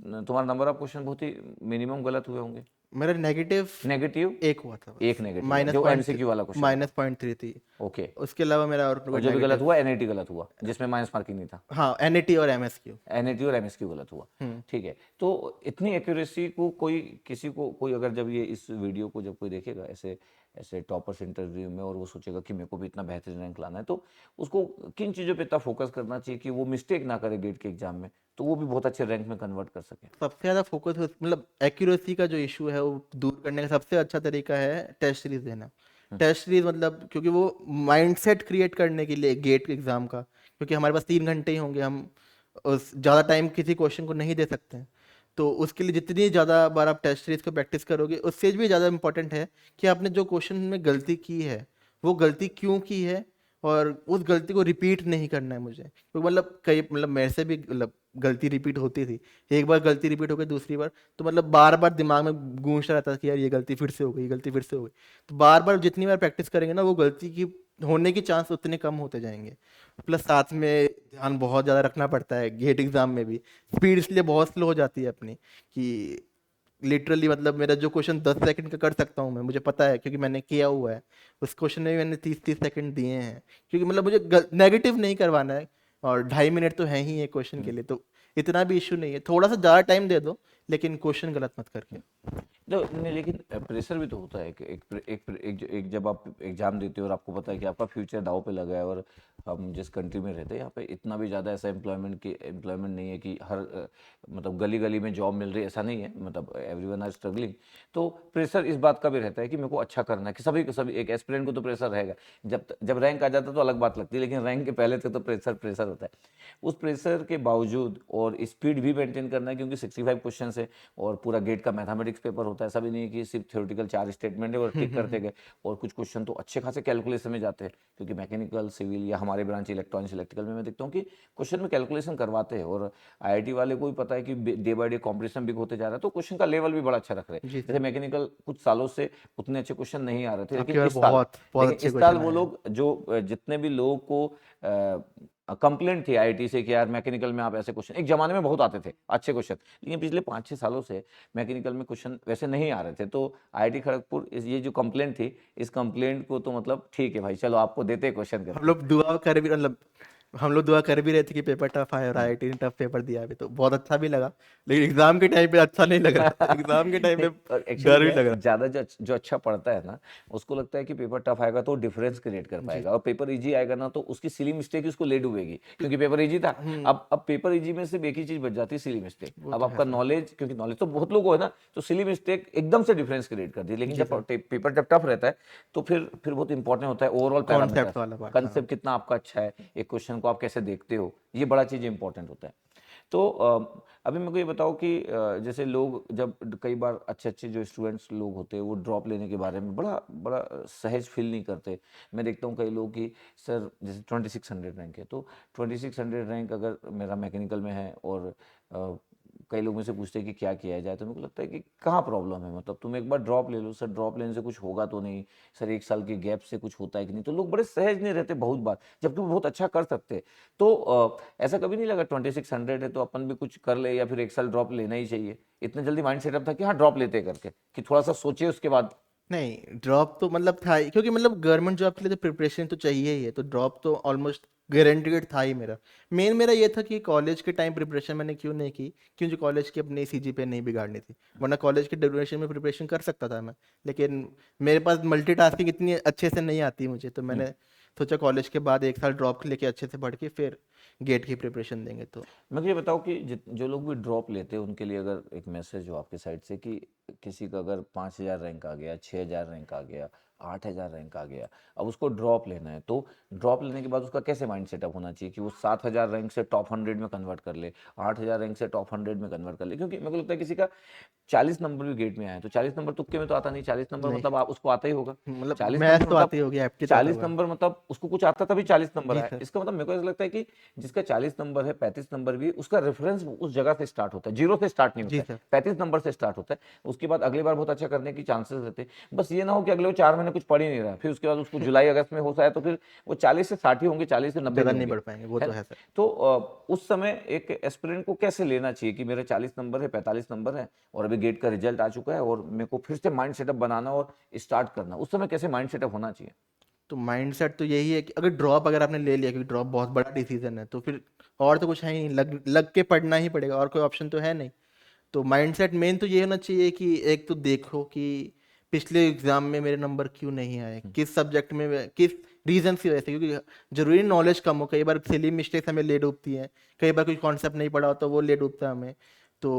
तुम्हारा नंबर ऑफ क्वेश्चन बहुत ही मिनिमम गलत हुए होंगे। मेरा नेगेटिव नेगेटिव एक हुआ था एक बस, नेगेटिव जो एमसीक्यू वाला क्वेश्चन था। -0.3 थी। ओके। उसके अलावा मेरा और और कोई जो भी गलत नेगेटिव, हुआ एनआईटी गलत हुआ जिसमें माइनस मार्किंग नहीं था, हाँ एनईटी और एमएसक्यू। एनआईटी और एमएसक्यू गलत हुआ। ठीक है, तो इतनी एक्यूरेसी को कोई किसी को कोई अगर जब ये इस वीडियो को जब कोई देखेगा ऐसे ऐसे टॉपर्स इंटरव्यू में और वो सोचेगा कि मेरे को भी इतना बेहतरीन रैंक लाना है, तो उसको किन चीज़ों पे इतना फोकस करना चाहिए कि वो मिस्टेक ना करे गेट के एग्जाम में, तो वो भी बहुत अच्छे रैंक में कन्वर्ट कर सके। सबसे ज़्यादा फोकस मतलब एक्यूरेसी का जो इशू है वो दूर करने का सबसे अच्छा तरीका है टेस्ट सीरीज देना। टेस्ट सीरीज मतलब क्योंकि वो माइंडसेट क्रिएट करने के लिए गेट एग्जाम का, क्योंकि हमारे पास 3 घंटे ही होंगे, हम उस ज़्यादा टाइम किसी क्वेश्चन को नहीं दे सकते हैं। तो उसके लिए जितनी ज़्यादा बार आप टेस्ट सीरीज को प्रैक्टिस करोगे उससे भी ज़्यादा इंपॉर्टेंट है कि आपने जो क्वेश्चन में गलती की है वो गलती क्यों की है, और उस गलती को रिपीट नहीं करना है मुझे। तो मतलब कई मतलब मेरे से भी मतलब गलती रिपीट होती थी, एक बार गलती रिपीट हो गई दूसरी बार तो मतलब बार बार दिमाग में गूंजता रहता था कि यार ये गलती फिर से हो गई, ये गलती फिर से हो गई। तो बार बार जितनी बार प्रैक्टिस करेंगे ना वो गलती की होने के चांस उतने कम होते जाएंगे। प्लस साथ में ध्यान बहुत ज़्यादा रखना पड़ता है गेट एग्जाम में भी, स्पीड इसलिए बहुत स्लो हो जाती है अपनी कि लिटरली मतलब मेरा जो क्वेश्चन 10 सेकंड का कर सकता हूँ मैं, मुझे पता है क्योंकि मैंने किया हुआ है, उस क्वेश्चन में भी मैंने 30-30 सेकंड दिए हैं, क्योंकि मतलब मुझे नेगेटिव नहीं करवाना है और 2.5 मिनट तो है ही एक क्वेश्चन के लिए, तो इतना भी इशू नहीं है, थोड़ा सा ज़्यादा टाइम दे दो लेकिन क्वेश्चन गलत मत करके। तो नहीं, लेकिन प्रेशर भी तो होता है कि एक जब आप एग्जाम देते हो और आपको पता है कि आपका फ्यूचर दाव पे लगा है, और हम जिस कंट्री में रहते हैं यहाँ पे इतना भी ज़्यादा ऐसा एम्प्लॉयमेंट नहीं है कि हर मतलब गली गली में जॉब मिल रही है, ऐसा नहीं है, मतलब एवरीवन आर स्ट्रगलिंग। तो प्रेशर इस बात का भी रहता है कि मेरे को अच्छा करना है, कि सभी एक एस्पिरेंट को तो प्रेशर रहेगा, जब रैंक आ जाता है तो अलग बात लगती है, लेकिन रैंक के पहले तक तो प्रेशर होता है। उस प्रेशर के बावजूद और स्पीड भी मेंटेन करना है, क्योंकि 65 क्वेश्चन है और पूरा गेट का मैथमेटिक्स पेपर होता है, ऐसा भी नहीं है कि सिर्फ थ्योरेटिकल 4 स्टेटमेंट है और टिक करते गए, और कुछ क्वेश्चन तो अच्छे खासे कैलकुलेशन में जाते हैं, क्योंकि मैकेनिकल सिविल या हमारे ब्रांच इलेक्ट्रॉनिक्स इलेक्ट्रिकल में मैं देखता हूँ कि क्वेश्चन में कैलकुलेशन करवाते हैं, और आईआईटी वाले को भी पता है कि day by day competition big होते जा रहा है, तो क्वेश्चन का लेवल भी बड़ा अच्छा रख रहे हैं। जी जैसे सर, मैकेनिकल कुछ सालों से उतने अच्छे क्वेश्चन नहीं आ रहे थे, आपके बार बहुत बहुत लेकिन अच्छे इस साल क्वेश्चन वो आए हैं। लोग जो जितने भी लोगों को कंप्लेंट थी आईआईटी से कि यार मैकेनिकल में आप ऐसे क्वेश्चन, एक जमाने में बहुत आते थे अच्छे क्वेश्चन, लेकिन पिछले 5-6 सालों से मैकेनिकल में क्वेश्चन वैसे नहीं आ रहे थे, तो आईआईटी खड़गपुर ये जो कंप्लेंट थी, इस कंप्लेंट को तो मतलब ठीक है भाई चलो आपको देते क्वेश्चन हम करके। लोग दुआ कर भी मतलब हम लोग दुआ कर भी रहे थे कि पेपर टफ आए और हम्म। आईआईटी ने टफ पेपर दिया अभी तो बहुत अच्छा भी लगा, लेकिन एग्जाम के टाइम पे अच्छा नहीं लग रहा था, एग्जाम के टाइम नहीं, पे और एक्चुअली डर भी क्या लग है, रहा ज़्यादा जो अच्छा पढ़ता है ना, उसको लगता है कि पेपर टफ आएगा तो डिफरेंस क्रिएट कर था। जी पाएगा, और पेपर इजी आएगा ना तो उसकी सिली मिस्टेक उसको ले डूबेगी, क्योंकि पेपर इजी था। हम्म, अब पेपर इजी में सिर्फ एक ही चीज़ बच जाती है, सिली मिस्टेक। वो अब तो है आपका सर। नॉलेज, क्योंकि नॉलेज तो बहुत लोगों को है ना, तो सिली मिस्टेक एकदम से डिफरेंस क्रिएट कर दी, लेकिन जी सर, जब पेपर जब टफ रहता है तो फिर बहुत इंपॉर्टेंट होता है ओवरऑल पैरामीटर, कॉन्सेप्ट वाला पार्ट, हाँ। कंसेप्ट कितना आपका अच्छा है, एक क्वेश्चन को आप कैसे देखते हो, ये बड़ा चीज़ इंपॉर्टेंट होता है। तो अभी मेरे को ये बताओ कि जैसे लोग जब कई बार अच्छे अच्छे जो स्टूडेंट्स लोग होते हैं वो ड्रॉप लेने के बारे में बड़ा बड़ा सहज फील नहीं करते। मैं देखता हूँ कई लोग कि सर जैसे 2600 रैंक है, तो 2600 रैंक अगर मेरा मैकेनिकल में है, और कई लोग मुझसे पूछते हैं कि क्या किया जाए, तो मेरे को लगता है कि कहाँ प्रॉब्लम है, मतलब तुम एक बार ड्रॉप ले लो सर, ड्रॉप लेने से कुछ होगा तो नहीं सर, 1 साल के गैप से कुछ होता है कि नहीं, तो लोग बड़े सहज नहीं रहते बहुत बार, जबकि वो बहुत अच्छा कर सकते हैं। तो ऐसा कभी नहीं लगा 2600 है तो अपन भी कुछ कर ले, या फिर 1 साल ड्रॉप लेना ही चाहिए, इतने जल्दी माइंड सेटअप था कि हाँ ड्रॉप लेते करके, कि थोड़ा सा सोचे उसके बाद। नहीं ड्रॉप तो मतलब था ही, क्योंकि मतलब गवर्नमेंट जॉब के लिए तो प्रिपरेशन तो चाहिए ही है, तो ड्रॉप तो ऑलमोस्ट गारंटेड था ही मेरा। मेन मेरा ये था कि कॉलेज के टाइम प्रिपरेशन मैंने क्यों नहीं की, क्योंकि कॉलेज की अपनी सीजीपीए नहीं बिगाड़नी थी, वरना कॉलेज के ड्यूरेशन में प्रिपरेशन कर सकता था मैं, लेकिन मेरे पास मल्टीटास्किंग इतनी अच्छे से नहीं आती मुझे, तो हम्म। मैंने सोचा कॉलेज के बाद 1 साल ड्रॉप लेके अच्छे से पढ़ के फिर गेट की प्रिपरेशन देंगे तो। मैं ये बताऊँ कि जो लोग भी ड्रॉप लेते हैं उनके लिए अगर एक मैसेज हो आपके साइड से कि किसी का अगर 5000 रैंक आ गया, 6000 रैंक आ गया, 8000 रैंक आ गया, अब उसको ड्रॉप लेना है, तो ड्रॉप लेने के बाद उसका कैसे माइंड सेटअप होना चाहिए कि वो 7000 रैंक से टॉप 100 में कन्वर्ट कर ले, 8000 रैंक से टॉप 100 में कन्वर्ट कर ले, क्योंकि मेरे को लगता है किसी का 40 नंबर भी गेट में आया है, तो 40 नंबर तुक्के में तो आता नहीं, 40 नंबर नहीं, मतलब आप उसको आता ही होगा, मतलब 40 मैथ नंबर तो मतलब आती होगी, एप्टी तो आता 40 होगा। नंबर मतलब उसको कुछ आता तभी 40 नंबर जी आया, सर। इसका मतलब मेरे को ऐसा लगता है कि जिसका 40 नंबर है, 35 नंबर भी, उसका रेफरेंस उस जगह से स्टार्ट होता है, जीरो से स्टार्ट नहीं जी होता है, सर। 35 नंबर से स्टार्ट होता है, उसके बाद अगली बार बहुत अच्छा करने की चांसेस रहते हैं। बस ये ना हो कि अगले वो 4 महीने कुछ पढ़ ही नहीं रहा, फिर उसके बाद उसको जुलाई अगस्त में होता है, तो फिर वो 40 से 60 ही होंगे, 40 से 90 ज़्यादा नहीं नहीं होंगे, बढ़ पाएंगे, वो है तो ना। है सर। तो उस समय एक एस्पिरेंट को कैसे लेना चाहिए कि मेरे 40 नंबर है, 45 नंबर है, और अभी गेट का रिजल्ट आ चुका है और मेरे को फिर से माइंड सेटअप बनाना और स्टार्ट करना, उस समय कैसे माइंड सेटअप होना चाहिए? तो माइंडसेट तो यही है कि अगर ड्रॉप अगर आपने ले लिया, क्योंकि ड्रॉप बहुत बड़ा डिसीजन है, तो फिर और तो कुछ है ही नहीं, लग लग के पढ़ना ही पड़ेगा, और कोई ऑप्शन तो है नहीं। तो माइंडसेट मेन तो ये होना चाहिए कि एक तो देखो कि पिछले एग्जाम में मेरे नंबर क्यों नहीं आए, किस सब्जेक्ट में किस रीजन की वजह से, क्योंकि जरूरी नॉलेज कम हो, कई बार सिली मिस्टेक्स हमें ले डूबती हैं, कई बार कोई कॉन्सेप्ट नहीं पढ़ा होता वो ले डूबता है हमें। तो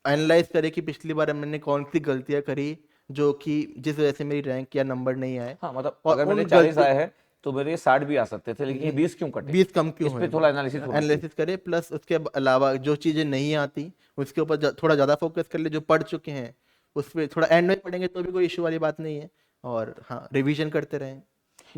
एनालाइज करें कि पिछली बार मैंने कौन सी गलतियां करी जो कि जिस वजह से मेरी रैंक या नंबर नहीं आए, हाँ, मतलब और अगर मेरे उन 40 गलती आए हैं तो मेरे 60 भी आ सकते थे, लेकिन ये 20 क्यों कटे, 20 कम क्यों इस हुए, पे थोड़ा एनालिसिस होना चाहिए। एनालिसिस करे, प्लस उसके अलावा जो चीज़ें नहीं आती उसके ऊपर थोड़ा ज़्यादा फोकस कर ले, जो पढ़ चुके हैं उस पर थोड़ा एंड में पढ़ेंगे तो भी कोई इशू वाली बात नहीं है। और हाँ, रिवीजन करते रहें,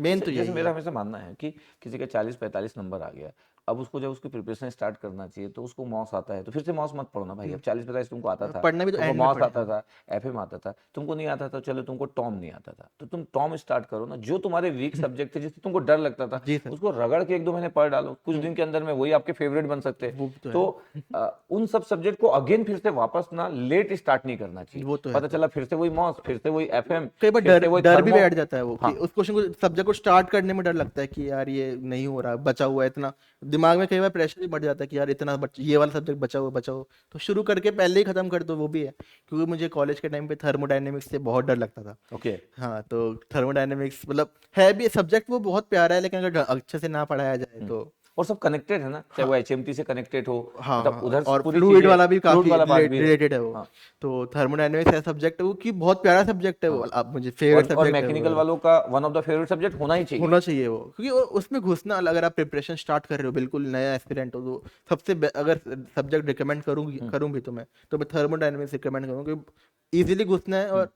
मेन जैसे तो जैसे यही मेरा है। हमेशा मानना है कि किसी का 40-45 नंबर आ गया, अब उसको जब उसकी प्रिपरेशन स्टार्ट करना चाहिए, तो उसको मॉस आता है, तो फिर से मॉस मत पढ़ो ना भाई, अब 40-45 तुमको आता था, पढ़ना भी तो तुमको एंड में मॉस पढ़े, आता हाँ। था, एफएम आता था, तुमको नहीं आता था, चलो तुमको टॉम नहीं आता था, तो तुम टॉम स्टार्ट करो ना, जो तुम्हारे वीक सब्जेक्ट थे, जिससे तुमको डर लगता था, जी सर। उसको रगड़ के 1-2 महीने पढ़ डालो, कुछ दिन के अंदर में वही आपके फेवरेट बन सकते हैं। वो तो तो है। उन सब सब्जेक्ट को अगेन फिर से वापस ना लेट स्टार्ट नहीं करना चाहिए, वो तो है पता सर। चला फिर से वही मॉस, फिर से वही एफएम, कई बार फिर डर से वही डर भी थर्मो। बैठ जाता है वो, कि हाँ, उस क्वेश्चन को, सब्जेक्ट को स्टार्ट करने में डर लगता है कि यार ये नहीं हो रहा, बचा हुआ है इतना, दिमाग में कई बार प्रेशर भी बढ़ जाता है कि यार इतना ये वाला सब्जेक्ट बचा हुआ, तो शुरू करके पहले ही खत्म कर दो, वो भी है। क्योंकि मुझे कॉलेज के टाइम पे थर्मोडायनेमिक्स से बहुत डर लगता था। ओके। हाँ, तो थर्मोडायनेमिक्स मतलब है भी सब्जेक्ट, वो बहुत प्यारा है, लेकिन अगर अच्छे से ना पढ़ाया जाए हम्म। तो। और सब कनेक्टेड है ना, चाहे हाँ, वो एचएमटी से कनेक्टेड हो, हाँ, मतलब हाँ, उधर और पूरी फ्लूइड चीजें, वाला भी फ्लूइड काफी वाला पार्ट भी है। रिलेटेड है वो। हाँ, तो थर्मोडायनेमिक्स ऐसा सब्जेक्ट है वो कि बहुत प्यारा सब्जेक्ट है वो, हाँ। अब मुझे फेवरेट और सब्जेक्ट है वो। मैकेनिकल वालों का one of the favourite subject होना ही चाहिए। होना चाहिए वो, क्योंकि उसमें घुसना, अगर आप प्रिपरेशन स्टार्ट कर रहे हो, बिल्कुल नया एस्पिरेंट हो, तो अगर सब्जेक्ट रिकमेंड हम्म, करूँ भी तो मैं थर्मोडायनेमिक्स रिकमेंड करूँ, क्योंकि इजीली घुसना है, हम्म, और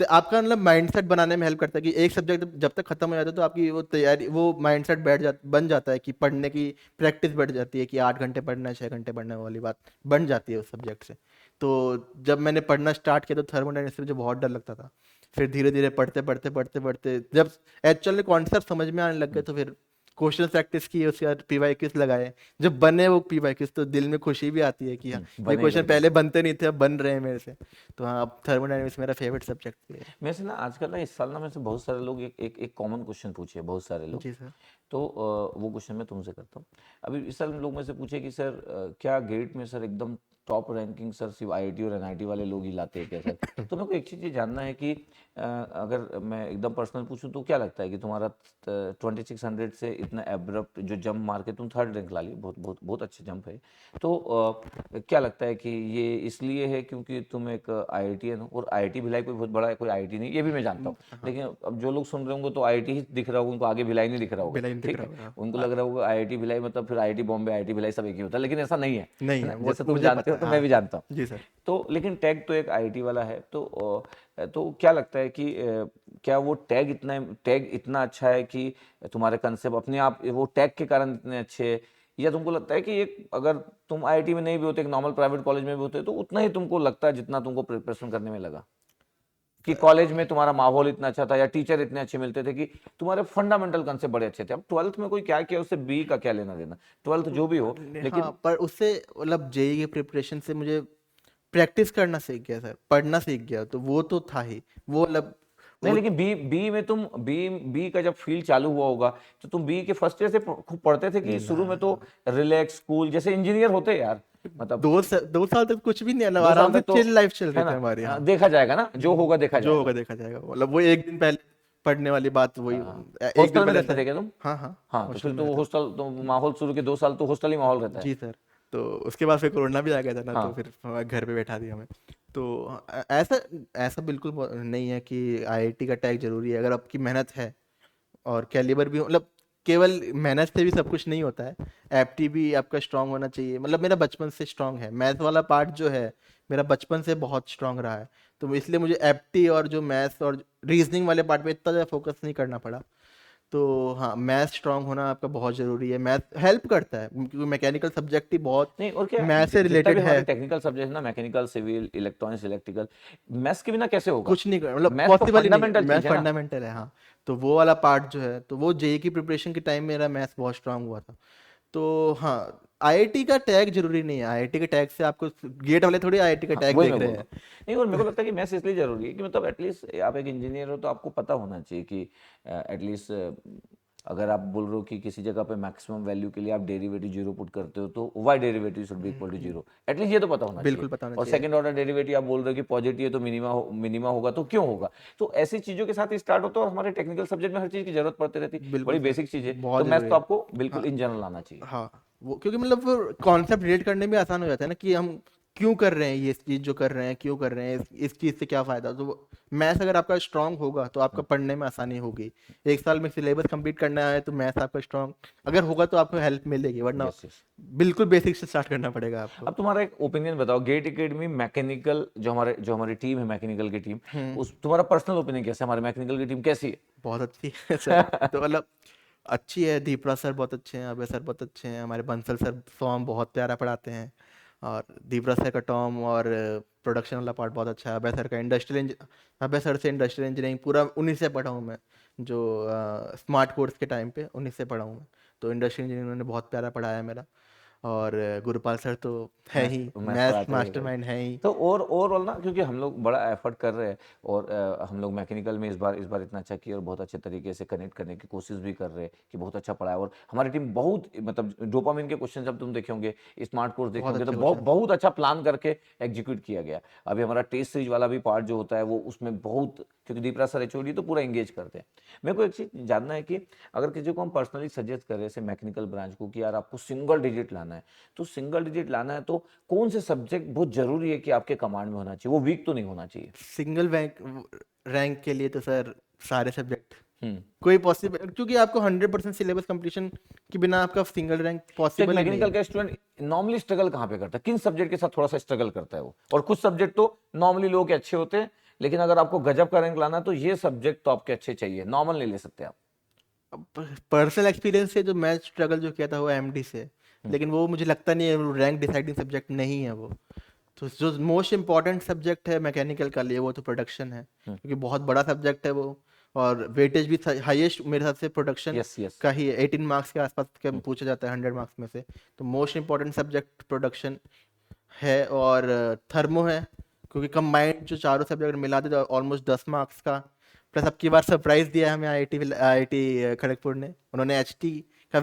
तो आपका मतलब माइंडसेट बनाने में हेल्प करता है कि एक सब्जेक्ट जब तक खत्म हो जाता है तो आपकी वो तैयारी, वो माइंडसेट बन जाता है कि पढ़ने की प्रैक्टिस बढ़ जाती है, कि 8 घंटे पढ़ना है, 6 घंटे पढ़ना है, वाली बात बन जाती है उस सब्जेक्ट से। तो जब मैंने पढ़ना स्टार्ट किया तो थर्मोडायनेमिक्स से मुझे बहुत डर लगता था। फिर धीरे धीरे पढ़ते पढ़ते पढ़ते पढ़ते जब एक्चुअल में कॉन्सेप्ट समझ में आने लग गए, हम्म। तो फिर क्वेश्चन प्रैक्टिस की, उसके बाद पीवाईक्यूज लगाए, जब बने वो पीवाईक्यूज तो दिल में खुशी भी आती है कि हाँ, ये बने क्वेश्चन करके। पहले बनते नहीं थे, अब बन रहे हैं मेरे से। तो हाँ, अब थर्मोडायनेमिक्स मेरा फेवरेट सब्जेक्ट है। मैं से ना आजकल ना इस साल ना मेरे से बहुत सारे लोग एक कॉमन क्वेश्चन पूछे, बहुत सारे लोग। जी सर। तो वो क्वेश्चन मैं तुमसे करता हूँ। अभी इस साल लोग मेरे से पूछे कि सर क्या गेट में सर एकदम टॉप रैंकिंग सर सिर्फ आईआईटी और एनआईटी वाले लोग ही लाते हैं क्या सर? तो मेरे को एक चीज़ ये जानना है कि अगर मैं एकदम पर्सनल पूछूं तो क्या लगता है कि तुम्हारा 2600 से इतना एब्रप्ट जो जंप मार के तुम थर्ड रैंक ला ली, बहुत बहुत बहुत अच्छे जंप है। तो क्या लगता है कि ये इसलिए है क्योंकि तुम एक आईआईटीएन हो, और आईआईटी भिलाई कोई बहुत बड़ा कोई आईआईटी नहीं, ये भी मैं जानता हूँ, हाँ, लेकिन अब जो लोग सुन रहे होंगे तो आईआईटी ही दिख रहा होगा उनको, आगे भिलाई नहीं दिख रहा होगा, बिना दिख ठीक रहा है, होगा। उनको लग रहा होगा आईआईटी भिलाई मतलब फिर आईआईटी बॉम्बे आईआईटी भिलाई सब एक ही होता है, लेकिन ऐसा नहीं नहीं है है, ना, वो जैसे तुम मुझे जानते पता हो है, तो मैं भी हाँ। जानता हूँ। जी सर। तो लेकिन टैग तो एक आईआईटी वाला है, तो क्या लगता है कि क्या वो टैग इतना अच्छा है कि तुम्हारे कंसेप्ट अपने आप वो टैग के कारण इतने अच्छे हैं, या तुमको लगता है कि एक अगर तुम आईआईटी में नहीं भी होते, एक नॉर्मल प्राइवेट कॉलेज में भी होते, तो उतना ही तुमको लगता है जितना तुमको प्रिपरेशन करने में लगा, कि कॉलेज में तुम्हारा माहौल इतना अच्छा था या टीचर इतने अच्छे मिलते थे कि तुम्हारे फंडामेंटल कंसेप्ट बड़े अच्छे थे? अब 12th में कोई क्या किया उससे बी का क्या लेना देना, 12th जो भी हो, हाँ, लेकिन पर उससे मतलब जेई की प्रिपरेशन से मुझे प्रैक्टिस करना सीख गया सर, पढ़ना सीख गया, तो वो तो था ही, वो मतलब नहीं, वो। लेकिन बी बी में तुम बी का जब फील्ड चालू हुआ होगा, तो तुम बी के फर्स्ट ईयर से खूब पढ़ते थे कि शुरू में तो ना, रिलैक्स कूल जैसे इंजीनियर होते हैं यार, मतलब 2 साल तक कुछ भी नहीं, मतलब 2 साल आराम से तक तो, चिल लाइफ चल रही है थी ना, हमारे यहाँ। देखा जाएगा ना, जो होगा देखा जो जाएगा। होगा देखा जाएगा, मतलब वो एक दिन पहले पढ़ने वाली बात, वही एक दिन हॉस्टल में पहले रहते ऐसा। थे क्या तुम? हाँ, हाँ, हाँ, तो हॉस्टल फिर में तो वो रहता था। हॉस्टल तो माहौल शुरू के 2 साल तो हॉस्टल ही माहौल रहता है। जी सर। तो उसके बाद फिर कोरोना भी आ गया था ना, तो हाँ, फिर घर पे बैठा दिया हमें। तो ऐसा ऐसा बिल्कुल नहीं है कि आईआईटी का टैग जरूरी है। अगर आपकी मेहनत है और कैलिबर भी मतलब केवल मेहनत से भी सब कुछ नहीं होता है, एप्टी भी आपका स्ट्रांग होना चाहिए। मतलब मेरा बचपन से स्ट्रांग है मैथ वाला पार्ट जो है, मेरा बचपन से बहुत स्ट्रांग रहा है। तो इसलिए मुझे एप्टी और जो मैथ्स और रीजनिंग वाले पार्ट पे इतना ज़्यादा फोकस नहीं करना पड़ा। तो हाँ, मैथ स्ट्रांग होना आपका बहुत ज़रूरी है। मैथ हेल्प करता है क्योंकि मैकेनिकल सब्जेक्ट ही बहुत नहीं और क्या, मैथ से जितना भी रिलेटेड है। हमारे टेक्निकल सब्जेक्ट ना, mechanical, civil, electronics, electrical, maths के बिना कैसे होगा? कुछ नहीं कर मतलब मैथ्स तो पॉसिबल ही नहीं, फंडामेंटल मैथ चीज है ना। फंडामेंटल है हाँ। तो वो वाला पार्ट जो है, तो वो जेई की प्रिपरेशन के टाइम मेरा मैथ बहुत स्ट्रांग हुआ था। तो हाँ, आईआईटी का टैग जरूरी नहीं है। आईआईटी के टैग से आपको गेट वाले थोड़ी आईआईटी का हाँ टैग वही देख मैं रहे बोल रहा हूँ। हैं। नहीं, और मेरे को लगता है कि मैथ्स इसलिए जरूरी है कि मतलब एटलीस्ट आप एक इंजीनियर हो तो आपको पता होना चाहिए कि एटलीस्ट अगर आप बोल रहे हो कि किसी जगह पे मैक्सिमम वैल्यू के लिए आप डेरिवेटिव जीरो पुट करते हो तो Y derivative should be equal to zero, at least ये तो पता होना चाहिए। बिल्कुल पता होना और चाहिए। सेकंड ऑर्डर डेरिवेटिव आप बोल रहे हो कि पॉजिटिव है तो मिनिमा होगा, तो क्यों होगा? तो ऐसी चीजों के साथ स्टार्ट होता है और हमारे टेक्निकल सब्जेक्ट में हर चीज की जरूरत पड़ती रहती है, बिल्कुल बड़ी सर, बेसिक चीज है। तो बहुत मैथ्स जरूरी तो है। आपको बिल्कुल हाँ इन जनरल आना चाहिए। हाँ, वो क्योंकि मतलब वो कॉन्सेप्ट रिलेट करने में आसान हो जाता है ना कि हम क्यों कर रहे हैं ये चीज जो कर रहे हैं, क्यों कर रहे हैं, इस चीज से क्या फायदा। तो मैथ्स अगर आपका स्ट्रांग होगा तो आपका पढ़ने में आसानी होगी। एक साल में सिलेबस कंप्लीट करना है तो मैथ्स आपका स्ट्रांग अगर होगा तो आपको हेल्प मिलेगी, वरना यस यस। बिल्कुल बेसिक से स्टार्ट करना पड़ेगा आपको। अब तुम्हारा एक ओपिनियन बताओ, गेट एकेडमी मैकेनिकल जो हमारी टीम है, मैकेनिकल की टीम, उस तुम्हारा पर्सनल ओपिनियन कैसा है? हमारे मैकेनिकल की टीम कैसी बहुत अच्छी है सर। है? तो मतलब अच्छी है। दीपरा सर बहुत अच्छे हैं, अभय सर बहुत अच्छे हैं, हमारे बंसल सर फॉर्म बहुत प्यारा पढ़ाते हैं। और दीपरा सर का टॉम और प्रोडक्शन वाला पार्ट बहुत अच्छा है। अभय सर से इंडस्ट्रियल इंजीनियरिंग पूरा उन्हीं से पढ़ा हूँ मैं। जो स्मार्ट कोर्स के टाइम पे उन्हीं से पढ़ा हूँ मैं। तो इंडस्ट्रियल इंजीनियरिंग उन्होंने बहुत प्यारा पढ़ाया है मेरा। और गुरुपाल सर तो है मैथ्स ही, मैथ्स मैथ्स पढ़ाते रहे भाई। मास्टरमाइंड है ही। तो और ओवरऑल ना, क्योंकि हम लोग बड़ा एफर्ट कर रहे हैं और हम लोग मैकेनिकल में इस बार इतना अच्छा किया और बहुत अच्छे तरीके से कनेक्ट करने की कोशिश भी कर रहे हैं कि बहुत अच्छा पढ़ा है। और हमारी टीम बहुत मतलब डोपामिन के क्वेश्चन जब तुम देखे होंगे, स्मार्ट कोर्स देखे बहुत होंगे, तो अच्छे बहुत क्वेश्चन। बहुत अच्छा प्लान करके एग्जीक्यूट किया गया। अभी हमारा टेस्ट सीरीज वाला भी पार्ट जो होता है वो उसमें बहुत, क्योंकि दीपरा सर एचओडी तो पूरा एंगेज करते हैं। मेरे को एक चीज जानना है कि अगर किसी को हम पर्सनली सजेस्ट करें जैसे मैकेनिकल ब्रांच को कि यार आपको सिंगल डिजिट लाना है, तो सिंगल डिजिट लाना है तो कौन से सब्जेक्ट बहुत जरूरी है कि आपके कमांड में होना चाहिए, वो वीक तो नहीं होना चाहिए? सिंगल रैंक रैंक के लिए तो सर सारे सब्जेक्ट हम्म। कोई पॉसिबल, क्योंकि आपको 100% सिलेबस कंप्लीशन के बिना आपका सिंगल रैंक तो एक पॉसिबल ही नहीं मैकेनिकल है। का स्टूडेंट नॉर्मली स्ट्रगल कहाँ पे करता है, किन सब्जेक्ट के साथ थोड़ा सा स्ट्रगल करता है वो? और कुछ सब्जेक्ट तो नॉर्मली लोग के अच्छे होते हैं, लेकिन अगर आपको गजब का रैंक लाना है तो ये सब्जेक्ट तो आपके अच्छे चाहिए, नॉर्मल नहीं ले सकते आप। पर्सनल एक्सपीरियंस से जो मैं स्ट्रगल जो किया था वो एमडी से, हम्म। लेकिन वो मुझे लगता नहीं है रैंक डिसाइडिंग सब्जेक्ट नहीं है वो। तो जो मोस्ट इम्पॉर्टेंट सब्जेक्ट है मैकेनिकल का लिए वो तो प्रोडक्शन है, क्योंकि बहुत बड़ा सब्जेक्ट है वो। और वेटेज भी हाईएस्ट मेरे हिसाब से प्रोडक्शन यस यस। का ही है। 18 मार्क्स के आसपास का पूछा जाता है 100 मार्क्स में से। तो मोस्ट इम्पॉर्टेंट सब्जेक्ट प्रोडक्शन है। और थर्मो है, क्योंकि कंबाइंड जो चारों सब्जेक्ट मिला दे तो ऑलमोस्ट 10 मार्क्स का। प्लस अब की बार सरप्राइज दिया है हमें आईआईटी खड़गपुर ने। उन्होंने एचटी का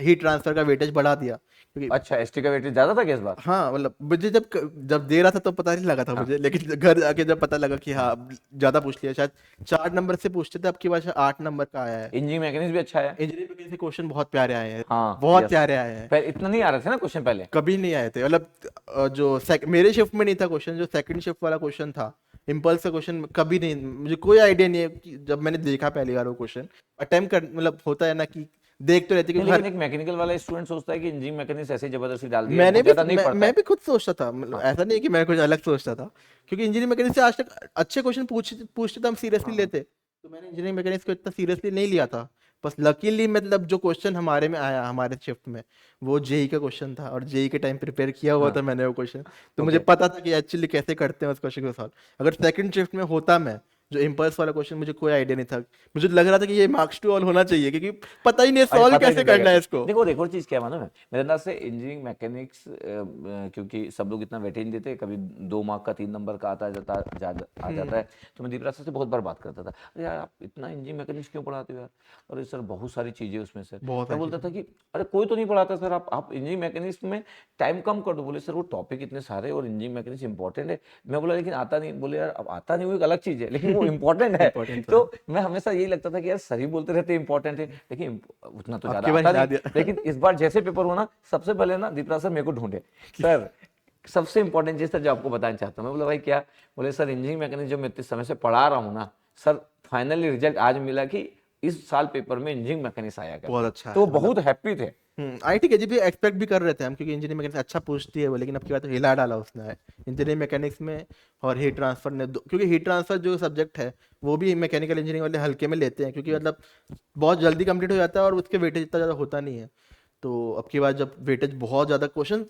हीट ट्रांसफर का वेटेज बढ़ा दिया, क्योंकि अच्छा, एसटी का वेटेज ज्यादा था क्या इस बार? हाँ मतलब मुझे जब दे रहा था तो पता नहीं लगा था हाँ। मुझे, लेकिन घर जाके जब पता लगा कि हाँ ज्यादा पूछ लिया। शायद 4 नंबर से पूछते थे, अब की बार शायद 8 नंबर का आया है। इंजीनियरिंग मैकेनिक्स भी अच्छा है। इंजीनियरिंग में से क्वेश्चन बहुत प्यारे आए हैं, हाँ बहुत यस। प्यारे आए हैं। पहले इतना नहीं आ रहे थे ना क्वेश्चन पहले। कभी नहीं आए थे मतलब मेरे शिफ्ट में नहीं था क्वेश्चन। जो सेकंड शिफ्ट वाला क्वेश्चन था इम्पल्स का क्वेश्चन, कभी नहीं, मुझे कोई आइडिया नहीं है कि जब मैंने देखा पहली बार वो क्वेश्चन अटेम्प्ट कर, मतलब होता है ना कि देख तो रहते नहीं, क्योंकि हर लेकिन एक मैकेनिकल वाला स्टूडेंट सोचता है कि इंजीनियरिंग मैकेनिक्स ऐसे ही जबरदस्ती डाल दिया, बहुत ज्यादा नहीं पढ़ता मैं है। भी खुद सोचता था, मतलब हाँ ऐसा नहीं है कि मैं कुछ अलग सोचता था। क्योंकि इंजीनियरिंग मैकेनिक्स से आज तक अच्छे क्वेश्चन पूछते तो हम सीरियसली हाँ। लेते। तो मैंने इंजीनियरिंग मैकेनिक्स को इतना सीरियसली नहीं लिया था। बस लकीली मतलब जो क्वेश्चन हमारे में आया हमारे शिफ्ट में वो जेई का क्वेश्चन था, और जेई के टाइम प्रिपेयर किया हुआ हाँ। था मैंने वो क्वेश्चन। तो मुझे ओके। पता था कि एक्चुअली कैसे करते हैं उस क्वेश्चन को सॉल्व। अगर सेकंड शिफ्ट में होता मैं, जो इम्पल्स वाला क्वेश्चन मुझे कोई आइडिया नहीं था, मुझे लग रहा था कि ये मार्क्स टू ऑल होना चाहिए, क्योंकि पता ही नहीं अरे सॉल्व पता ही कैसे नहीं था करना है कैसे। इसको। देखो और एक और चीज क्या है मालूम है, मेरे अंदाज से इंजीनियरिंग मैकेनिक्स क्योंकि सब लोग इतना वेटेज नहीं देते, कभी 2 मार्क का 3 नंबर का आ जाता है। तो मैं दीपराज सर से बहुत बार बात करता था, अरे यार आप इतना इंजीनियरिंग मैकेनिक्स क्यों पढ़ाते हो यार? अरे सर बहुत सारी चीजें उसमें सर। बहुत मैं सारी बोलता था चीजें। कि अरे कोई तो नहीं पढ़ाता सर, आप इंजीनियरिंग मैकेनिक्स में टाइम कम कर दो। बोले सर वो टॉपिक इतने सारे और इंजीनियरिंग मैकेनिक्स इंपॉर्टेंट है। मैं बोला लेकिन आता नहीं। बोले यार अब आता नहीं वो एक अलग चीज है, लेकिन वो इंपॉर्टेंट है। इंपॉर्टेंट तो है। तो मैं हमेशा यही लगता था कि यार सर ही बोलते रहते इंपॉर्टेंट है, लेकिन उतना तो ज्यादा आपके बार आता हिला नहीं। दिया। लेकिन इस बार जैसे पेपर हुआ ना, सबसे पहले ना दीपराज सर मेरे को ढूंढे, सर सबसे इंपॉर्टेंट चीज़ था जो आपको बताना चाहता हूँ। मैं बोला भाई क्या? बोले सर इंजीनियरिंग मैकेनिक्स जो मैं इतने समय से पढ़ा रहा हूँ ना सर, फाइनली रिजल्ट आज मिला कि इस साल पेपर में इंजीनियरिंग मैकेनिक्स आया बहुत करके, अच्छा तो वो है मतलब। बहुत हैप्पी थे। आईटी के जी भी एक्सपेक्ट भी कर रहे थे हम, क्योंकि इंजीनियरिंग मैकेनिक्स अच्छा पूछती है वो, लेकिन अब की बात तो हिला डाला उसने इंजीनियरिंग मैकेनिक्स में। और हीट ट्रांसफर ने क्योंकि हीट ट्रांसफर जो सब्जेक्ट है वो भी मैकेनिकल इंजीनियरिंग वाले हल्के में लेते हैं, क्योंकि मतलब बहुत जल्दी कंप्लीट हो जाता है और उसके वेटेज इतना ज़्यादा होता नहीं है। तो अब की बार जब वेटेज बहुत ज़्यादा, क्वेश्चन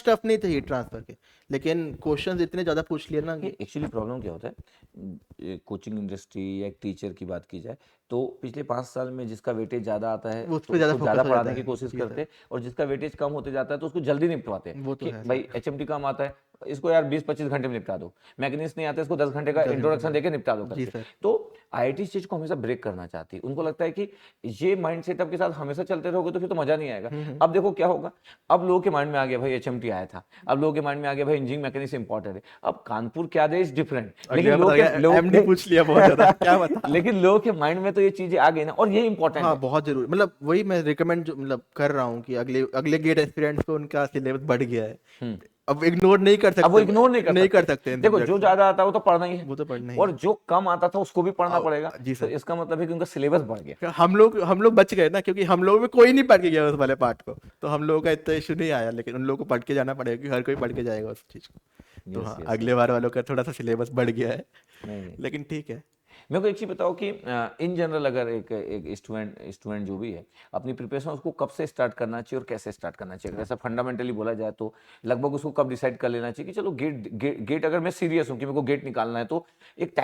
टफ नहीं थे हीट ट्रांसफर के, लेकिन क्वेश्चन इतने ज़्यादा पूछ लिए ना। ये एक्चुअली प्रॉब्लम क्या होता है, कोचिंग इंडस्ट्री या एक टीचर की बात की जाए तो पिछले 5 साल में जिसका वेटेज ज़्यादा आता है उस तो पर ज़्यादा उसको ज़्यादा फोकस हो जाता पढ़ाने की है। कोशिश जी करते सर, हैं, और जिसका वेटेज कम होते जाता है तो उसको जल्दी निपटवाते हैं वो तो कि है भाई सर। एचएमटी कम आता है, इसको यार 20-25 घंटे में निपटा दो, मैकेनिक्स नहीं आता, इसको 10 घंटे का 10 घंटे इंट्रोडक्शन में। देके निपटा दो जी करके। सर। तो आईआईटी इस चीज़ को हमेशा ब्रेक करना चाहती है। उनको लगता है कि ये माइंड सेटअप के साथ हमेशा चलते रहोगे तो फिर तो मजा नहीं आएगा। अब देखो क्या होगा, अब लोगों के माइंड में आ गया भाई एचएमटी आया था, अब लोगों के माइंड में आ गया भाई इंजीनियरिंग मैकेनिक्स इंपॉर्टेंट है। अब कानपुर क्या दे इज डिफरेंट, अगली लेकिन बार पता लगा एमडी पूछ लिया बहुत ज़्यादा, क्या बता। लेकिन लोगों के माइंड में तो ये चीजें आ गई ना, और ये इंपॉर्टेंट हाँ है। बहुत जरूरी, मतलब वही मैं रिकमेंड जो मतलब कर रहा हूँ कि अगले अगले गेट एस्पिरेंट्स को उनका सिलेबस बढ़ गया है। हम्म। अब इग्नोर नहीं कर अब वो सकते, इग्नोर नहीं कर नहीं कर सकते। सकते इन देखो जो सब्जेक्ट्स को। ज्यादा आता है वो तो पढ़ना ही है, वो तो पढ़ना ही और है। जो कम आता था उसको भी पढ़ना और पड़ेगा। जी तो सर, इसका मतलब है कि उनका सिलेबस बढ़ गया। हम लोग बच गए ना, क्योंकि हम लोग में कोई नहीं पढ़ के गया उस वाले पार्ट को, तो हम लोगों का इतना इशू नहीं आया, लेकिन उन लोगों को पढ़ के जाना पड़ेगा, क्योंकि हर कोई पढ़ के जाएगा उस चीज़ को। तो यस हाँ, यस अगले यस। बार वालों का थोड़ा सा सिलेबस बढ़ गया है, नहीं नहीं, लेकिन ठीक है। मेरे को एक चीज़ बताओ कि इन जनरल अगर एक एक स्टूडेंट जो भी है अपनी प्रिपरेशन उसको कब से स्टार्ट करना चाहिए और कैसे स्टार्ट करना चाहिए? अगर ऐसा फंडामेंटली बोला जाए तो लगभग उसको कब डिसाइड कर लेना चाहिए कि चलो गेट अगर मैं सीरियस हूँ कि मेरे को गेट निकालना है, तो एक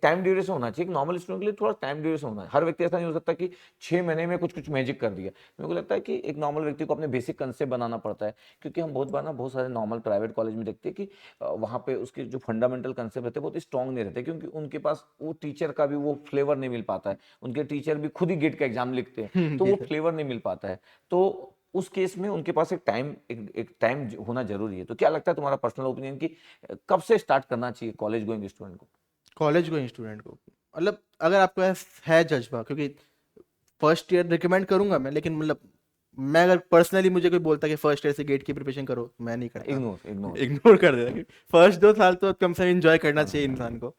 टाइम ड्यूरेशन होना चाहिए। एक नॉर्मल स्टूडेंट के लिए थोड़ा टाइम ड्यूरेशन होना है। हर व्यक्ति ऐसा नहीं हो सकता कि 6 महीने में कुछ कुछ मैजिक कर दिया। मेरे को लगता है कि एक नॉर्मल व्यक्ति को अपने बेसिक कंसेप्ट बनाना पड़ता है, क्योंकि हम बहुत बार ना बहुत सारे नॉर्मल प्राइवेट कॉलेज में देखते हैं कि वहाँ पे उसके जो फंडामेंटल कंसेप्ट रहते हैं बहुत स्ट्रॉन्ग नहीं रहते, क्योंकि उनके पास वो टीचर का भी वो फ्लेवर नहीं मिल पाता है। उनके टीचर भी खुद ही गेट का एग्जाम लिखते हैं, तो जी वो सर। फ्लेवर नहीं मिल पाता है। तो उस केस में उनके पास एक टाइम होना जरूरी है। तो क्या लगता है तुम्हारा पर्सनल ओपिनियन कि कब से स्टार्ट करना चाहिए कॉलेज गोइंग स्टूडेंट को? कॉलेज गोइंग स्टूडेंट को मतलब अगर आपके पास है जज्बा, क्योंकि फर्स्ट ईयर रिकमेंड करूंगा मैं, लेकिन मतलब मैं अगर पर्सनली मुझे कोई बोलता कि फर्स्ट ईयर से गेट की प्रिपरेशन करो, मैं नहीं करता। Ignore ignore. इग्नोर कर देता। फर्स्ट 2 साल तो कम से कम इंजॉय करना चाहिए इंसान को।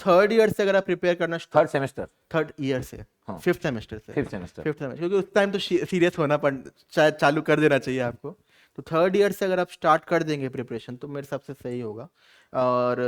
थर्ड ईयर से अगर आप प्रिपेयर करना, थर्ड सेमेस्टर। थर्ड ईयर से, हाँ, फिफ्थ सेमेस्टर से, फिफ्थ सेमेस्टर। फिफ्थ सेमेस्टर, क्योंकि उस टाइम तो सीरियस होना पड़, शायद चालू कर देना चाहिए आपको। तो थर्ड ईयर से अगर आप स्टार्ट कर देंगे प्रिपरेशन तो मेरे हिसाब से सही होगा। और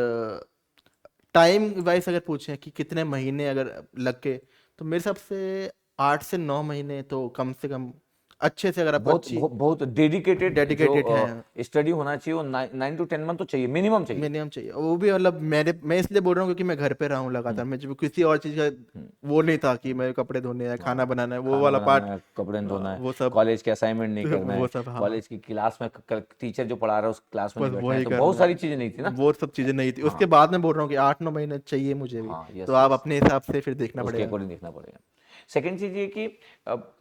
टाइम वाइज अगर पूछें कि कितने महीने अगर लग के, तो मेरे हिसाब से 8 से 9 महीने तो कम से कम अच्छे से, अगर आपको बहुत अच्छी बहुत डेडिकेटेड जो डेडिकेटेड है, स्टडी होना चाहिए, वो 9 to 10 मंथ तो चाहिए, मिनिमम चाहिए। मिनिमम चाहिए। वो भी मतलब मैं इसलिए बोल रहा हूँ क्योंकि मैं घर पे रहा हूँ लगातार, मैं जब किसी और चीज़ का वो नहीं था कि मैं कपड़े धोने है, खाना बनाना है, वो खाना वाला बनाना पार्ट, है, कपड़े धोना है, वो सब, कॉलेज के असाइनमेंट नहीं करना वो है, सब, हाँ, कॉलेज की क्लास में टीचर जो पढ़ा रहा है उस क्लास में बस नहीं बैठना है, वही तो बहुत करना सारी है। चीजें नहीं थी ना। वो सब चीज़ें नहीं थी, हाँ उसके बाद मैं बोल रहा हूँ कि 8-9 महीने चाहिए मुझे भी। हाँ, तो यस आप यस, अपने हिसाब से फिर देखना उसके पड़ेगा। अकॉर्डिंग देखना पड़ेगा। सेकेंड चीज ये कि अब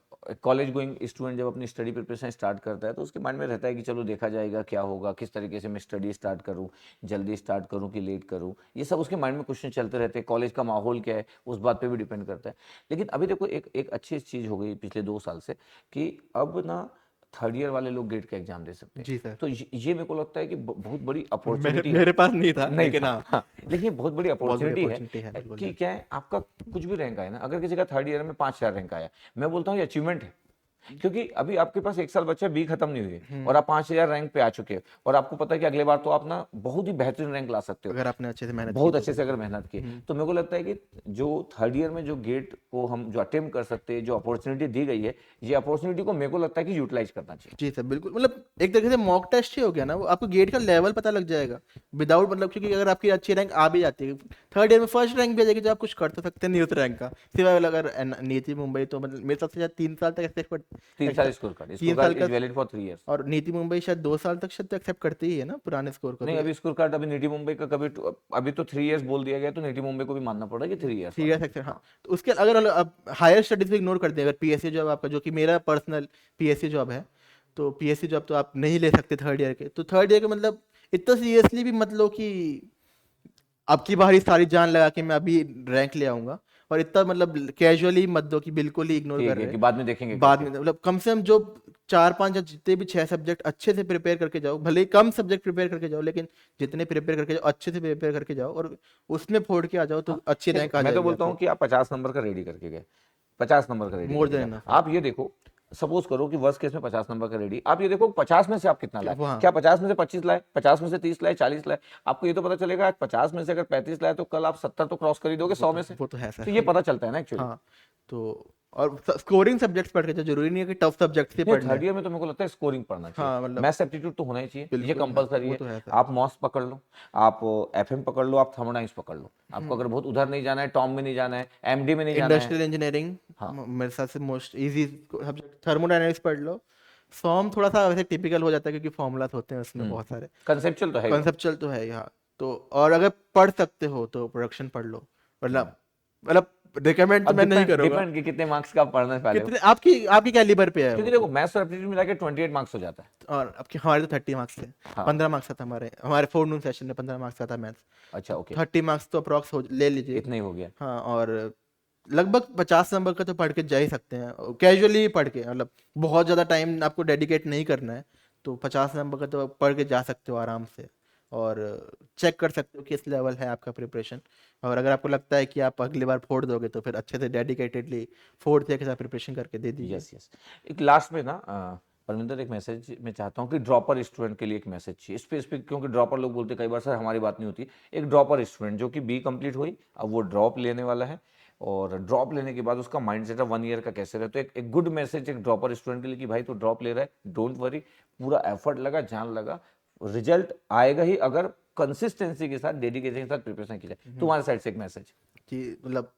कॉलेज गोइंग स्टूडेंट जब अपनी स्टडी प्रिपरेशन स्टार्ट करता है तो उसके माइंड में रहता है कि चलो देखा जाएगा क्या होगा, किस तरीके से मैं स्टडी स्टार्ट करूं, जल्दी स्टार्ट करूं कि लेट करूं, ये सब उसके माइंड में क्वेश्चन चलते रहते हैं। कॉलेज का माहौल क्या है उस बात पे भी डिपेंड करता है। लेकिन अभी देखो एक एक अच्छी चीज़ हो गई पिछले 2 साल से कि अब ना थर्ड ईयर वाले लोग गेट का एग्जाम दे सकते हैं। जी सर। तो ये मेरे को लगता है कि बहुत बड़ी मेरे अपॉर्चुनिटी है। मेरे पास नहीं था, नहीं लेकिन था, हाँ, हाँ, लेकिन ये बहुत बड़ी बहुत बड़ी अपॉर्चुनिटी है अपॉर्चुनिटी है, बिल्कुल कि सर। क्या है आपका कुछ भी रैंक आए ना, अगर किसी का थर्ड ईयर में 5,000 रैंक आया, मैं बोलता हूँ ये अचीवमेंट है। क्योंकि अभी आपके पास 1 साल बच्चा बी खत्म नहीं हुई है और आप 5,000 रैंक पे आ चुके हैं, और आपको पता है कि अगले बार तो आप ना बहुत ही बेहतरीन रैंक ला सकते हो, अगर आपने अच्छे से मेहनत की बहुत तो अच्छे से अगर बिल्कुल। मेहनत की। तो मेरे को लगता है कि जो थर्ड ईयर में जो गेट को हम जो अटेम्प्ट कर सकते हैं, जो अपॉर्चुनिटी दी गई है, ये अपॉर्चुनिटी को मेरे को लगता है कि यूटिलाइज करना चाहिए। जी सर, बिल्कुल, मतलब एक तरीके से मॉक टेस्ट ही हो गया ना वो, आपको गेट का लेवल पता लग जाएगा विदाउट, मतलब क्योंकि अगर आपकी अच्छी रैंक आ भी जाती है थर्ड ईयर में, फर्स्ट रैंक भी आ जाएगी जो आप कुछ कर तो सकते नहीं उस रैंक का, सिवाय अगर नीति मुंबई, तो मतलब मेरे साथ शायद 3 साल तक एक्सेप्ट, 3 साल स्कोर कार्ड, स्कोर 3 साल कार्ड का। Is valid for 3 years. और नीति मुंबई शायद 2 साल तक शायद एक्सेप्ट करती ही है ना पुराने स्कोर को नहीं, भी। अभी स्कोर कार्ड अभी निटी मुंबई का कभी अभी तो 3 इयर्स बोल दिया गया, तो निटी मुंबई को भी मानना पड़ा कि 3 इयर्स 3 वाला। ईयर सेक्शन, हाँ। तो उसके अगर अब हायर स्टडीज भी इग्नोर कर दें, अगर पीएससी जॉब आपका, जो कि मेरा पर्सनल पीएससी जॉब है, तो पीएससी जॉब तो आप नहीं ले सकते थर्ड ईयर के, तो थर्ड ईयर के मतलब इतना सीरियसली भी मत लो कि अब की बार ही सारी जान लगा के मैं अभी रैंक ले आऊंगा। और इतना मतलब कैजुअली मत दो कि बिल्कुल ही इग्नोर ठीक कर है रहे कि हैं। बाद में देखेंगे बाद करके। में मतलब कम से कम जो 4-5 या जितने भी 6 सब्जेक्ट अच्छे से प्रिपेयर करके जाओ, भले ही कम सब्जेक्ट प्रिपेयर करके जाओ, लेकिन जितने प्रिपेयर करके जाओ अच्छे से प्रिपेयर करके जाओ और उसमें फोड़ के आ जाओ हाँ तो अच्छी रैंक देखो, आ मैं तो जाएगी बोलता हूँ आपको। कि आप 50 नंबर का रेडी करके गए, 50 नंबर का रेडी मोर करके देन गए। इनफ है। आप ये देखो, सपोज करो कि वर्स्ट केस में 50 नंबर का रेडी, आप ये देखो 50 में से आप कितना लाए, वहाँ क्या 50 में से 25 लाए, 50 में से 30 लाए, 40 लाए, आपको ये तो पता चलेगा 50 में से अगर 35 लाए तो कल आप 70 तो क्रॉस कर ही दोगे 100 में से। वो तो है तो ये सर। पता चलता है ना एक्चुअली। हाँ, तो और स्कोरिंग सब्जेक्ट्स पढ़ के जाओ, जरूरी नहीं है कि टफ सब्जेक्ट्स ही नहीं, पढ़ने थर्ड हैं। ईयर में तो मेरे को लगता है स्कोरिंग पढ़ना चाहिए। हाँ मतलब मैथ्स एप्टीट्यूड तो होना ही चाहिए, ये बिल्कुल है, कंपलसरी वो है। तो है सर। आप मॉस पकड़ लो, आप एफएम पकड़ लो, आप थर्मोडाइंस पकड़ लो। आपको अगर बहुत उधर नहीं जाना है, टॉम में नहीं जाना है, एमडी में नहीं जाना है। इंडस्ट्रियल इंजीनियरिंग हाँ। मेरे साथ से मोस्ट इजी सब्जेक्ट, थर्मोडायनेमिक्स पढ़ लो। फॉर्म थोड़ा सा वैसे टिपिकल हो जाता है क्योंकि फॉर्मूलाज होते हैं उसमें बहुत सारे। कंसेप्चुअल तो है ही वो। कंसेप्चुअल तो है यहाँ। तो और अगर पढ़ सकते हो तो प्रोडक्शन पढ़ लो, हम्म। मतलब रिकमेंड तो अब मैं नहीं डिपेंड करूंगा। डिपेंड कि कितने मार्क्स का आप पढ़ने वाले हो। कितने आपकी आपकी कैलिबर पे है क्योंकि वो देखो तो। मैथ्स और एप्टीट्यूड मिला के 28 मार्क्स हो जाता है। और आपके हमारे तो 30 मार्क्स थे। हाँ। 15 मार्क्स का था हमारे हमारे फोरनून सेशन में 15 मार्क्स का था मैथ्स। अच्छा, तो ओके। 30 मार्क्स तो अप्रॉक्स हो ले लीजिए। इतना ही हो गया। हाँ, और लगभग 50 नंबर का तो पढ़ के जा ही सकते हैं कैजुअली पढ़ के, मतलब बहुत ज़्यादा टाइम आपको डेडिकेट नहीं करना है। तो 50 नंबर का तो पढ़ के जा सकते हो आराम से। और चेक कर सकते हो किस लेवल है आपका प्रिपरेशन। और अगर आपको लगता है कि आप अगली बार फोड़ दोगे तो फिर अच्छे से डेडिकेटेडली फोर्थ ईयर के साथ प्रिपरेशन करके दे दीजिए। Yes yes. एक लास्ट में ना परमिंदर, एक मैसेज मैं चाहता हूँ कि ड्रॉपर स्टूडेंट के लिए एक मैसेज चाहिए स्पेसिफिक, क्योंकि ड्रॉपर लोग बोलते हैं कई बार सर हमारी बात नहीं होती। एक ड्रॉपर स्टूडेंट जो कि बी कंप्लीट हुई, अब वो ड्रॉप लेने वाला है, और ड्रॉप लेने के बाद उसका माइंडसेट है 1 ईयर का कैसे रहे। तो एक गुड मैसेज एक ड्रॉपर स्टूडेंट के लिए कि भाई तो ड्रॉप ले रहा है, डोंट वरी, पूरा एफर्ट लगा, जान लगा, रिजल्ट आएगा ही अगर कंसिस्टेंसी के साथ, डेडिकेशन के साथ प्रिपरेशन की जाए। तुम्हारे साइड से एक मैसेज। कि मतलब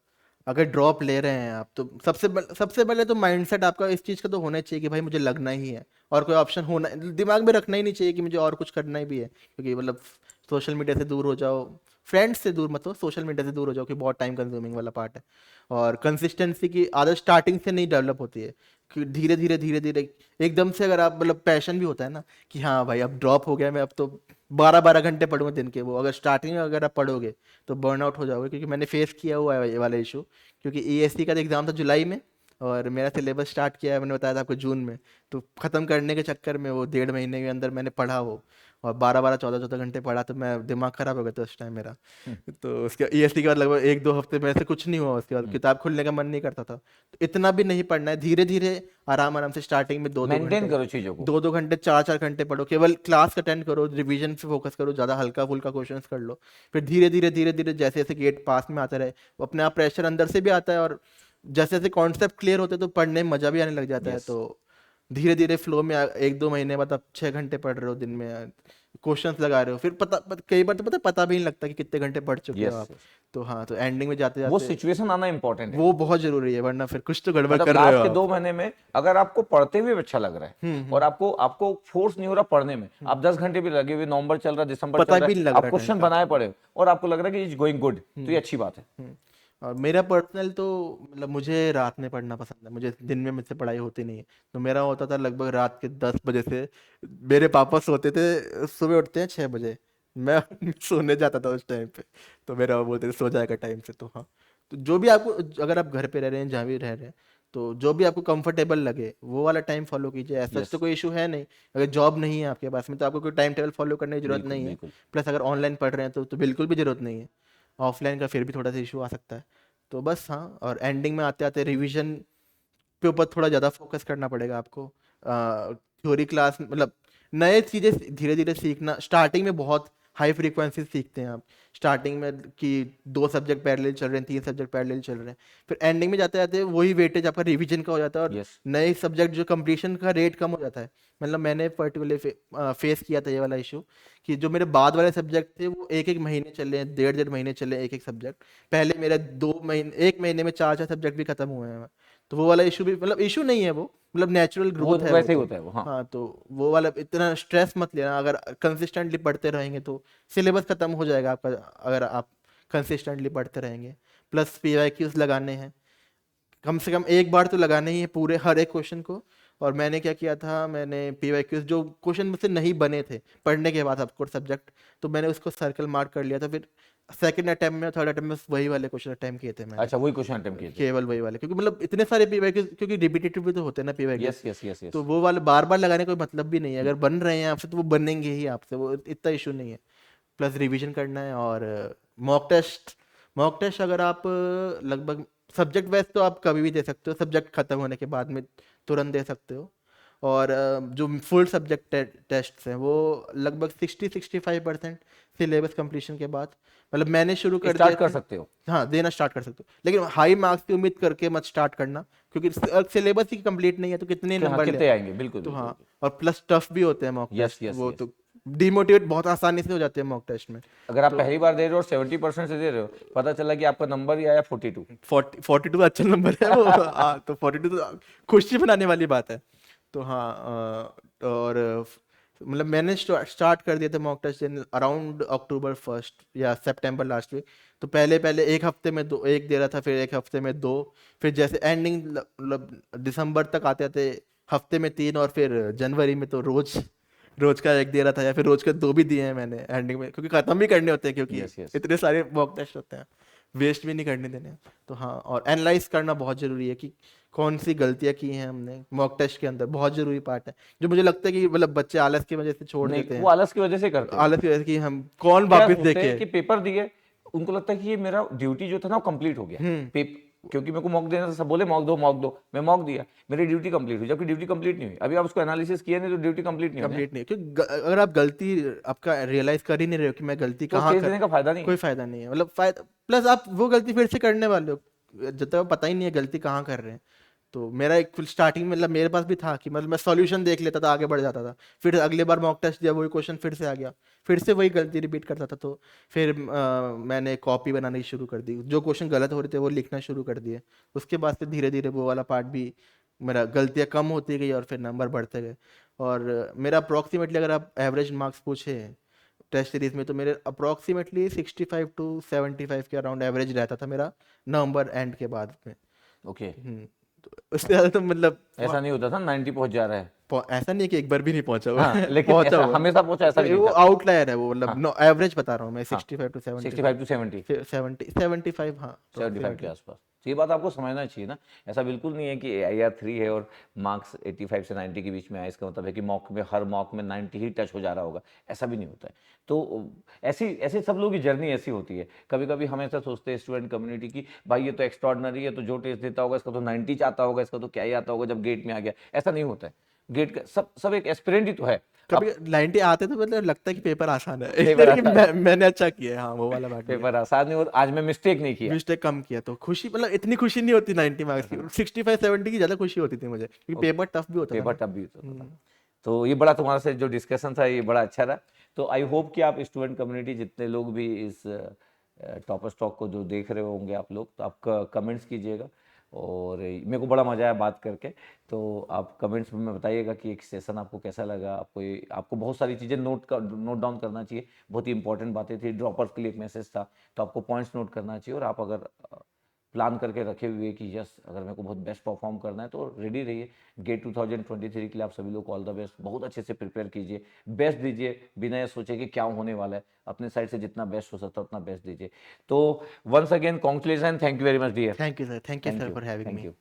अगर ड्रॉप ले रहे हैं आप तो सबसे पहले तो माइंडसेट आपका इस चीज़ का तो होना चाहिए कि भाई मुझे लगना ही है। और कोई ऑप्शन होना दिमाग में रखना ही नहीं चाहिए कि मुझे और कुछ करना ही भी है, क्योंकि मतलब सोशल मीडिया से दूर हो जाओ, फ्रेंड्स से दूर मत हो, सोशल मीडिया से दूर हो जाओ कि बहुत टाइम कंज्यूमिंग वाला पार्ट है। और कंसिस्टेंसी की आदत स्टार्टिंग से नहीं डेवलप होती है, कि धीरे धीरे एकदम से अगर आप मतलब पैशन भी होता है ना कि हाँ भाई अब ड्रॉप हो गया मैं अब तो 12-12 घंटे पढ़ूंगा दिन के, वो अगर स्टार्टिंग में अगर आप पढ़ोगे तो बर्नआउट हो जाओगे। क्योंकि मैंने फेस किया हुआ है ये वाला इशू, क्योंकि ईएससी का एग्ज़ाम था जुलाई में और मेरा सिलेबस स्टार्ट किया है मैंने बताया था आपको जून में। तो ख़त्म करने के चक्कर में वो 1.5 महीने के अंदर मैंने पढ़ा वो, और 12-12 14-14 घंटे पढ़ा तो मैं दिमाग ख़राब हो गया था उस टाइम मेरा। तो उसके ईएससी के बाद लगभग 1-2 हफ्ते मेरे से कुछ नहीं हुआ, उसके बाद किताब खोलने का मन नहीं करता था। तो इतना भी नहीं पढ़ना है, धीरे धीरे आराम आराम से स्टार्टिंग में 2-2 घंटे, मेंटेन करो चीजों को। 2-2 घंटे 4-4 घंटे पढ़ो, केवल क्लास अटेंड करो, रिवीजन पे फोकस करो, ज़्यादा हल्का फुल्का क्वेश्चंस कर लो। फिर धीरे धीरे जैसे जैसे गेट पास में आता रहे, वो अपने आप प्रेशर अंदर से भी आता है, और जैसे जैसे कॉन्सेप्ट क्लियर होते हैं तो पढ़ने में मज़ा भी आने लग जाता है। यस तो धीरे धीरे फ्लो में 1-2 महीने बाद आप 6 घंटे पढ़ रहे हो दिन में, क्वेश्चंस लगा रहे हो, फिर कई बार तो पता भी नहीं लगता कि कितने घंटे पढ़ चुके हो यस आप। यस। तो हाँ, तो एंडिंग में जाते वो जाते सिचुएशन आना इंपॉर्टेंट है। वो बहुत ज़रूरी है, वरना फिर कुछ तो गड़बड़ मतलब कर रहे हो लास्ट के आप। 2 महीने में अगर आपको पढ़ते हुए अच्छा लग रहा है हम्म। और आपको आपको फोर्स नहीं हो रहा पढ़ने में, आप 10 घंटे भी लगे हुए, नवंबर चल रहा है, दिसंबर चल पता रहा भी है, नहीं लग आप रहा टाइम क्वेश्चन का। बनाए पड़े हो और आपको लग रहा है कि इज गोइंग गुड, तो ये अच्छी बात है। हम्म। और मेरा पर्सनल तो मतलब मुझे रात में पढ़ना पसंद है, मुझे दिन में मुझसे पढ़ाई होती नहीं है। तो मेरा होता था लगभग रात के 10 बजे से, मेरे पापा सोते थे, सुबह उठते हैं 6 बजे, मैं सोने जाता था उस टाइम पे। तो मेरा वो बोलते थे सो जाएगा टाइम से। तो हाँ, तो जो भी आपको, अगर आप घर पे रह रहे हैं जहाँ भी रह रहे हैं, तो जो भी आपको कंफर्टेबल लगे वो वाला टाइम फॉलो कीजिए, ऐसा यस, तो कोई इशू है नहीं। अगर जॉब नहीं है आपके पास में तो आपको कोई टाइम टेबल फॉलो करने की जरूरत बिल्कुल नहीं है। बिल्कुल। प्लस अगर ऑनलाइन पढ़ रहे हैं तो बिल्कुल भी जरूरत नहीं है। ऑफलाइन का फिर भी थोड़ा सा इशू आ सकता है। तो बस हाँ, और एंडिंग में आते आते रिवीजन के ऊपर थोड़ा ज़्यादा फोकस करना पड़ेगा आपको। थ्योरी क्लास मतलब नए चीज़ें धीरे धीरे सीखना, स्टार्टिंग में बहुत हाई फ्रीक्वेंसी सीखते हैं आप, स्टार्टिंग में कि 2 सब्जेक्ट पैरेलल चल रहे हैं, 3 सब्जेक्ट पैरेलल चल रहे हैं। फिर एंडिंग में जाते जाते वही वेटेज आपका रिवीजन का हो जाता है, और यस। नए सब्जेक्ट जो कंप्लीशन का रेट कम हो जाता है। मतलब मैंने पर्टिकुलर फेस किया था ये वाला इशू, कि जो मेरे बाद वाले सब्जेक्ट थे वो 1-1 महीने चले, 1.5-1.5 महीने चले एक एक सब्जेक्ट। पहले मेरे 2 महीने 1 महीने में 4-4 सब्जेक्ट भी खत्म हुए हैं। तो वो वाला इशू भी मतलब इशू नहीं है, वो मतलब नेचुरल वो ग्रोथ है वो वैसे ही तो। होता है वो, हाँ। हाँ, तो वो वाला इतना स्ट्रेस मत लेना, अगर कंसिस्टेंटली पढ़ते रहेंगे तो सिलेबस खत्म हो जाएगा आपका, अगर आप कंसिस्टेंटली पढ़ते रहेंगे। प्लस पीवाईक्यूज लगाने हैं, कम से कम एक बार तो लगाने ही है पूरे हर एक क्वेश्चन को। और मैंने क्या किया था, मैंने पीवाईक्यूज जो क्वेश्चन मुझसे नहीं बने थे पढ़ने के बाद ऑफकोर्स सब्जेक्ट, तो मैंने उसको सर्कल मार्क कर लिया था। फिर सेकंड अटेम्प्ट में, थर्ड अटेम्प्ट में वही वाले क्वेश्चन अटेम्प्ट किए थे मैंने, अच्छा, वही क्वेश्चन अटेम्प्ट किए थे। केवल वही वाले, क्योंकि मतलब इतने सारे पीवाईक्यू, क्योंकि रिपीटेटिव भी तो होते हैं ना PYQ, yes yes yes yes. तो वो वाले बार बार लगाने का कोई मतलब भी नहीं है। अगर बन रहे हैं आपसे तो वो बनेंगे ही आपसे, वो इतना इशू नहीं है। प्लस रिवीजन करना है, और मॉक टेस्ट अगर आप लगभग सब्जेक्ट वाइज तो आप कभी भी दे सकते हो, सब्जेक्ट खत्म होने के बाद में तुरंत दे सकते हो। और जो फुल सब्जेक्ट टेस्ट हैं वो लगभग 60-65% सिलेबस कंप्लीशन के बाद, मतलब मैंने शुरू कर दिए स्टार्ट कर थे। सकते हो। हाँ, देना स्टार्ट कर सकते हो, लेकिन हाई मार्क्स की उम्मीद करके मत स्टार्ट करना, क्योंकि सिलेबस ही कंप्लीट नहीं है तो कितने कि हाँ, नंबर ले। कितने आएंगे, बिल्कुल तो बिल्कुल हाँ, बिल्कुल। और प्लस टफ भी होते हैं मॉक यस टेस्ट, यस वो यस। तो डिमोटिवेट बहुत आसानी से हो जाते हैं मॉक टेस्ट में। अगर आप तो पहली बार दे रहे हो और 70% से दे रहे हो, पता चला कि आपका नंबर ही आया 42। 42 अच्छा नंबर है वो। हाँ, तो 42 तो खुशी मनाने वाली बात है। तो हाँ, और मतलब मैंने स्टार्ट कर दिया था मॉक टेस्ट अराउंड अक्टूबर 1 या सितंबर लास्ट वीक। तो पहले पहले एक हफ्ते में दो, एक दे रहा था, फिर एक हफ्ते में दो, फिर जैसे एंडिंग मतलब दिसंबर तक आते थे हफ्ते में 3, और फिर जनवरी में तो रोज रोज का एक दे रहा था, या फिर रोज के दो भी दिए हैं मैंने एंडिंग में, क्योंकि खत्म भी करने होते हैं, क्योंकि यस यस। इतने सारे मॉक टेस्ट होते हैं, वेस्ट भी नहीं करने देने। तो हाँ, और एनालाइज करना बहुत जरूरी है कि कौन सी गलतियां की हैं हमने मॉक टेस्ट के अंदर, बहुत जरूरी पार्ट है, जो मुझे लगता है कि मतलब बच्चे आलस की वजह से छोड़ नहीं, देते वो हैं। आलस की वजह से करते हैं। आलस की वजह से कि हम कौन क्या वापस सोचते हैं देखे। कि पेपर दिए, उनको लगता है कि ये मेरा ड्यूटी जो था ना वो कंप्लीट हो गया। हम्म। पेप क्योंकि मेरे को मॉक देना था, सब बोले मॉक दो मॉक दो, मैं मॉक दिया, मेरी ड्यूटी कंप्लीट हुई, जबकि ड्यूटी कंप्लीट नहीं हुई। अभी आप उसको एनालिसिस किया नहीं तो ड्यूटी कंप्लीट नहीं हुई ना। कंप्लीट नहीं है, क्योंकि अगर आप गलती आपका रियलाइज कर ही नहीं रहे हो कि मैं गलती तो कहाँ केस कर, देने का फायदा नहीं कोई है। फायदा नहीं है, मतलब फायदा प्लस आप वो गलती फिर से करने वाले हो जब तक पता ही नहीं है गलती कहाँ कर रहे हैं। तो मेरा एक स्टार्टिंग में मतलब मेरे पास भी था कि मतलब मैं सॉल्यूशन देख लेता था, आगे बढ़ जाता था, फिर अगले बार मॉक टेस्ट दिया, वही क्वेश्चन फिर से आ गया, फिर से वही गलती रिपीट करता था। तो फिर मैंने कॉपी बनानी शुरू कर दी, जो क्वेश्चन गलत हो रहे थे वो लिखना शुरू कर दिए। उसके बाद फिर धीरे धीरे वो वाला पार्ट भी मेरा गलतियाँ कम होती गई, और फिर नंबर बढ़ते गए। और मेरा अप्रॉक्सीमेटली अगर आप एवरेज मार्क्स पूछे टेस्ट सीरीज में, तो मेरे अप्रॉक्सीमेटली 65 to 75 के अराउंड एवरेज रहता था मेरा नवंबर एंड के बाद में। ओके। तो उससे ज़्यादा तो मतलब ऐसा नहीं होता था 90 पहुंच जा रहा है। ऐसा नहीं है कि एक बार भी नहीं पहुंचा हुआ हाँ, है। लेकिन पहुंचा ऐसा हुआ है। हमेशा पहुंचा, ऐसा भी नहीं वो था। आउटलायर है वो, हाँ मतलब एवरेज बता रहा हूँ मैं, हाँ। 65 to 75, 65 to 70। 75, हाँ 75 के अप्रोक्सीमेटली। आसपास। तो ये बात आपको समझना चाहिए ना। ऐसा बिल्कुल नहीं है कि AIR 3 है और मार्क्स 85 से 90 के बीच में आए, इसका मतलब है कि मॉक में हर मॉक में 90 ही टच हो जा रहा होगा, ऐसा भी नहीं होता है। तो ऐसी ऐसे सब लोगों की जर्नी ऐसी होती है। कभी कभी हम ऐसा सोचते हैं स्टूडेंट कम्युनिटी की, भाई ये तो एक्स्ट्रॉर्डनरी है, तो जो टेस्ट देता होगा इसका तो 90 चाहता होगा, इसका तो क्या ही आता होगा जब गेट में आ गया। ऐसा नहीं होता है। गेट का सब सब एक एस्पिरेंट ही तो है। कभी अब 90 आते तो मतलब लगता है कि पेपर आसान है, पेपर इसलिए कि आता है, मैंने अच्छा किया है, हाँ वो वाला बात भी है। पेपर आसान नहीं, और आज मैं मिस्टेक नहीं किया। मिस्टेक कम किया तो खुशी, मतलब इतनी खुशी नहीं होती 90 मार्क्स की, 65-70 की ज़्यादा खुशी होती थी मुझे, क्योंकि पेपर टफ भी होता था पेपर ना। टफ भी होता था। हम्म। तो ये बड़ा तुम्हारा से जो डिस्कशन था ये बड़ा अच्छा रहा। तो आई होप कि आप स्टूडेंट कम्युनिटी जितने लोग भी इस टॉपर स्टॉक को जो देख रहे होंगे आप लोग, तो आप कमेंट्स कीजिएगा। और मेरे को बड़ा मज़ा आया बात करके। तो आप कमेंट्स में बताइएगा कि एक सेशन आपको कैसा लगा। आपको बहुत सारी चीज़ें नोट डाउन करना चाहिए, बहुत ही इंपॉर्टेंट बातें थी। ड्रॉपर्स के लिए एक मैसेज था, तो आपको पॉइंट्स नोट करना चाहिए। और आप अगर प्लान करके रखे हुए कि यस अगर मेरे को बहुत बेस्ट परफॉर्म करना है, तो रेडी रहिए। गेट 2023 के लिए आप सभी लोग को ऑल द बेस्ट। बहुत अच्छे से प्रिपेयर कीजिए, बेस्ट दीजिए, बिना ये सोचे कि क्या होने वाला है। अपने साइड से जितना बेस्ट हो सकता है उतना बेस्ट दीजिए। तो once again congratulation, thank you very much dear. Thank you sir, thank you thank sir you, for having thank me. You.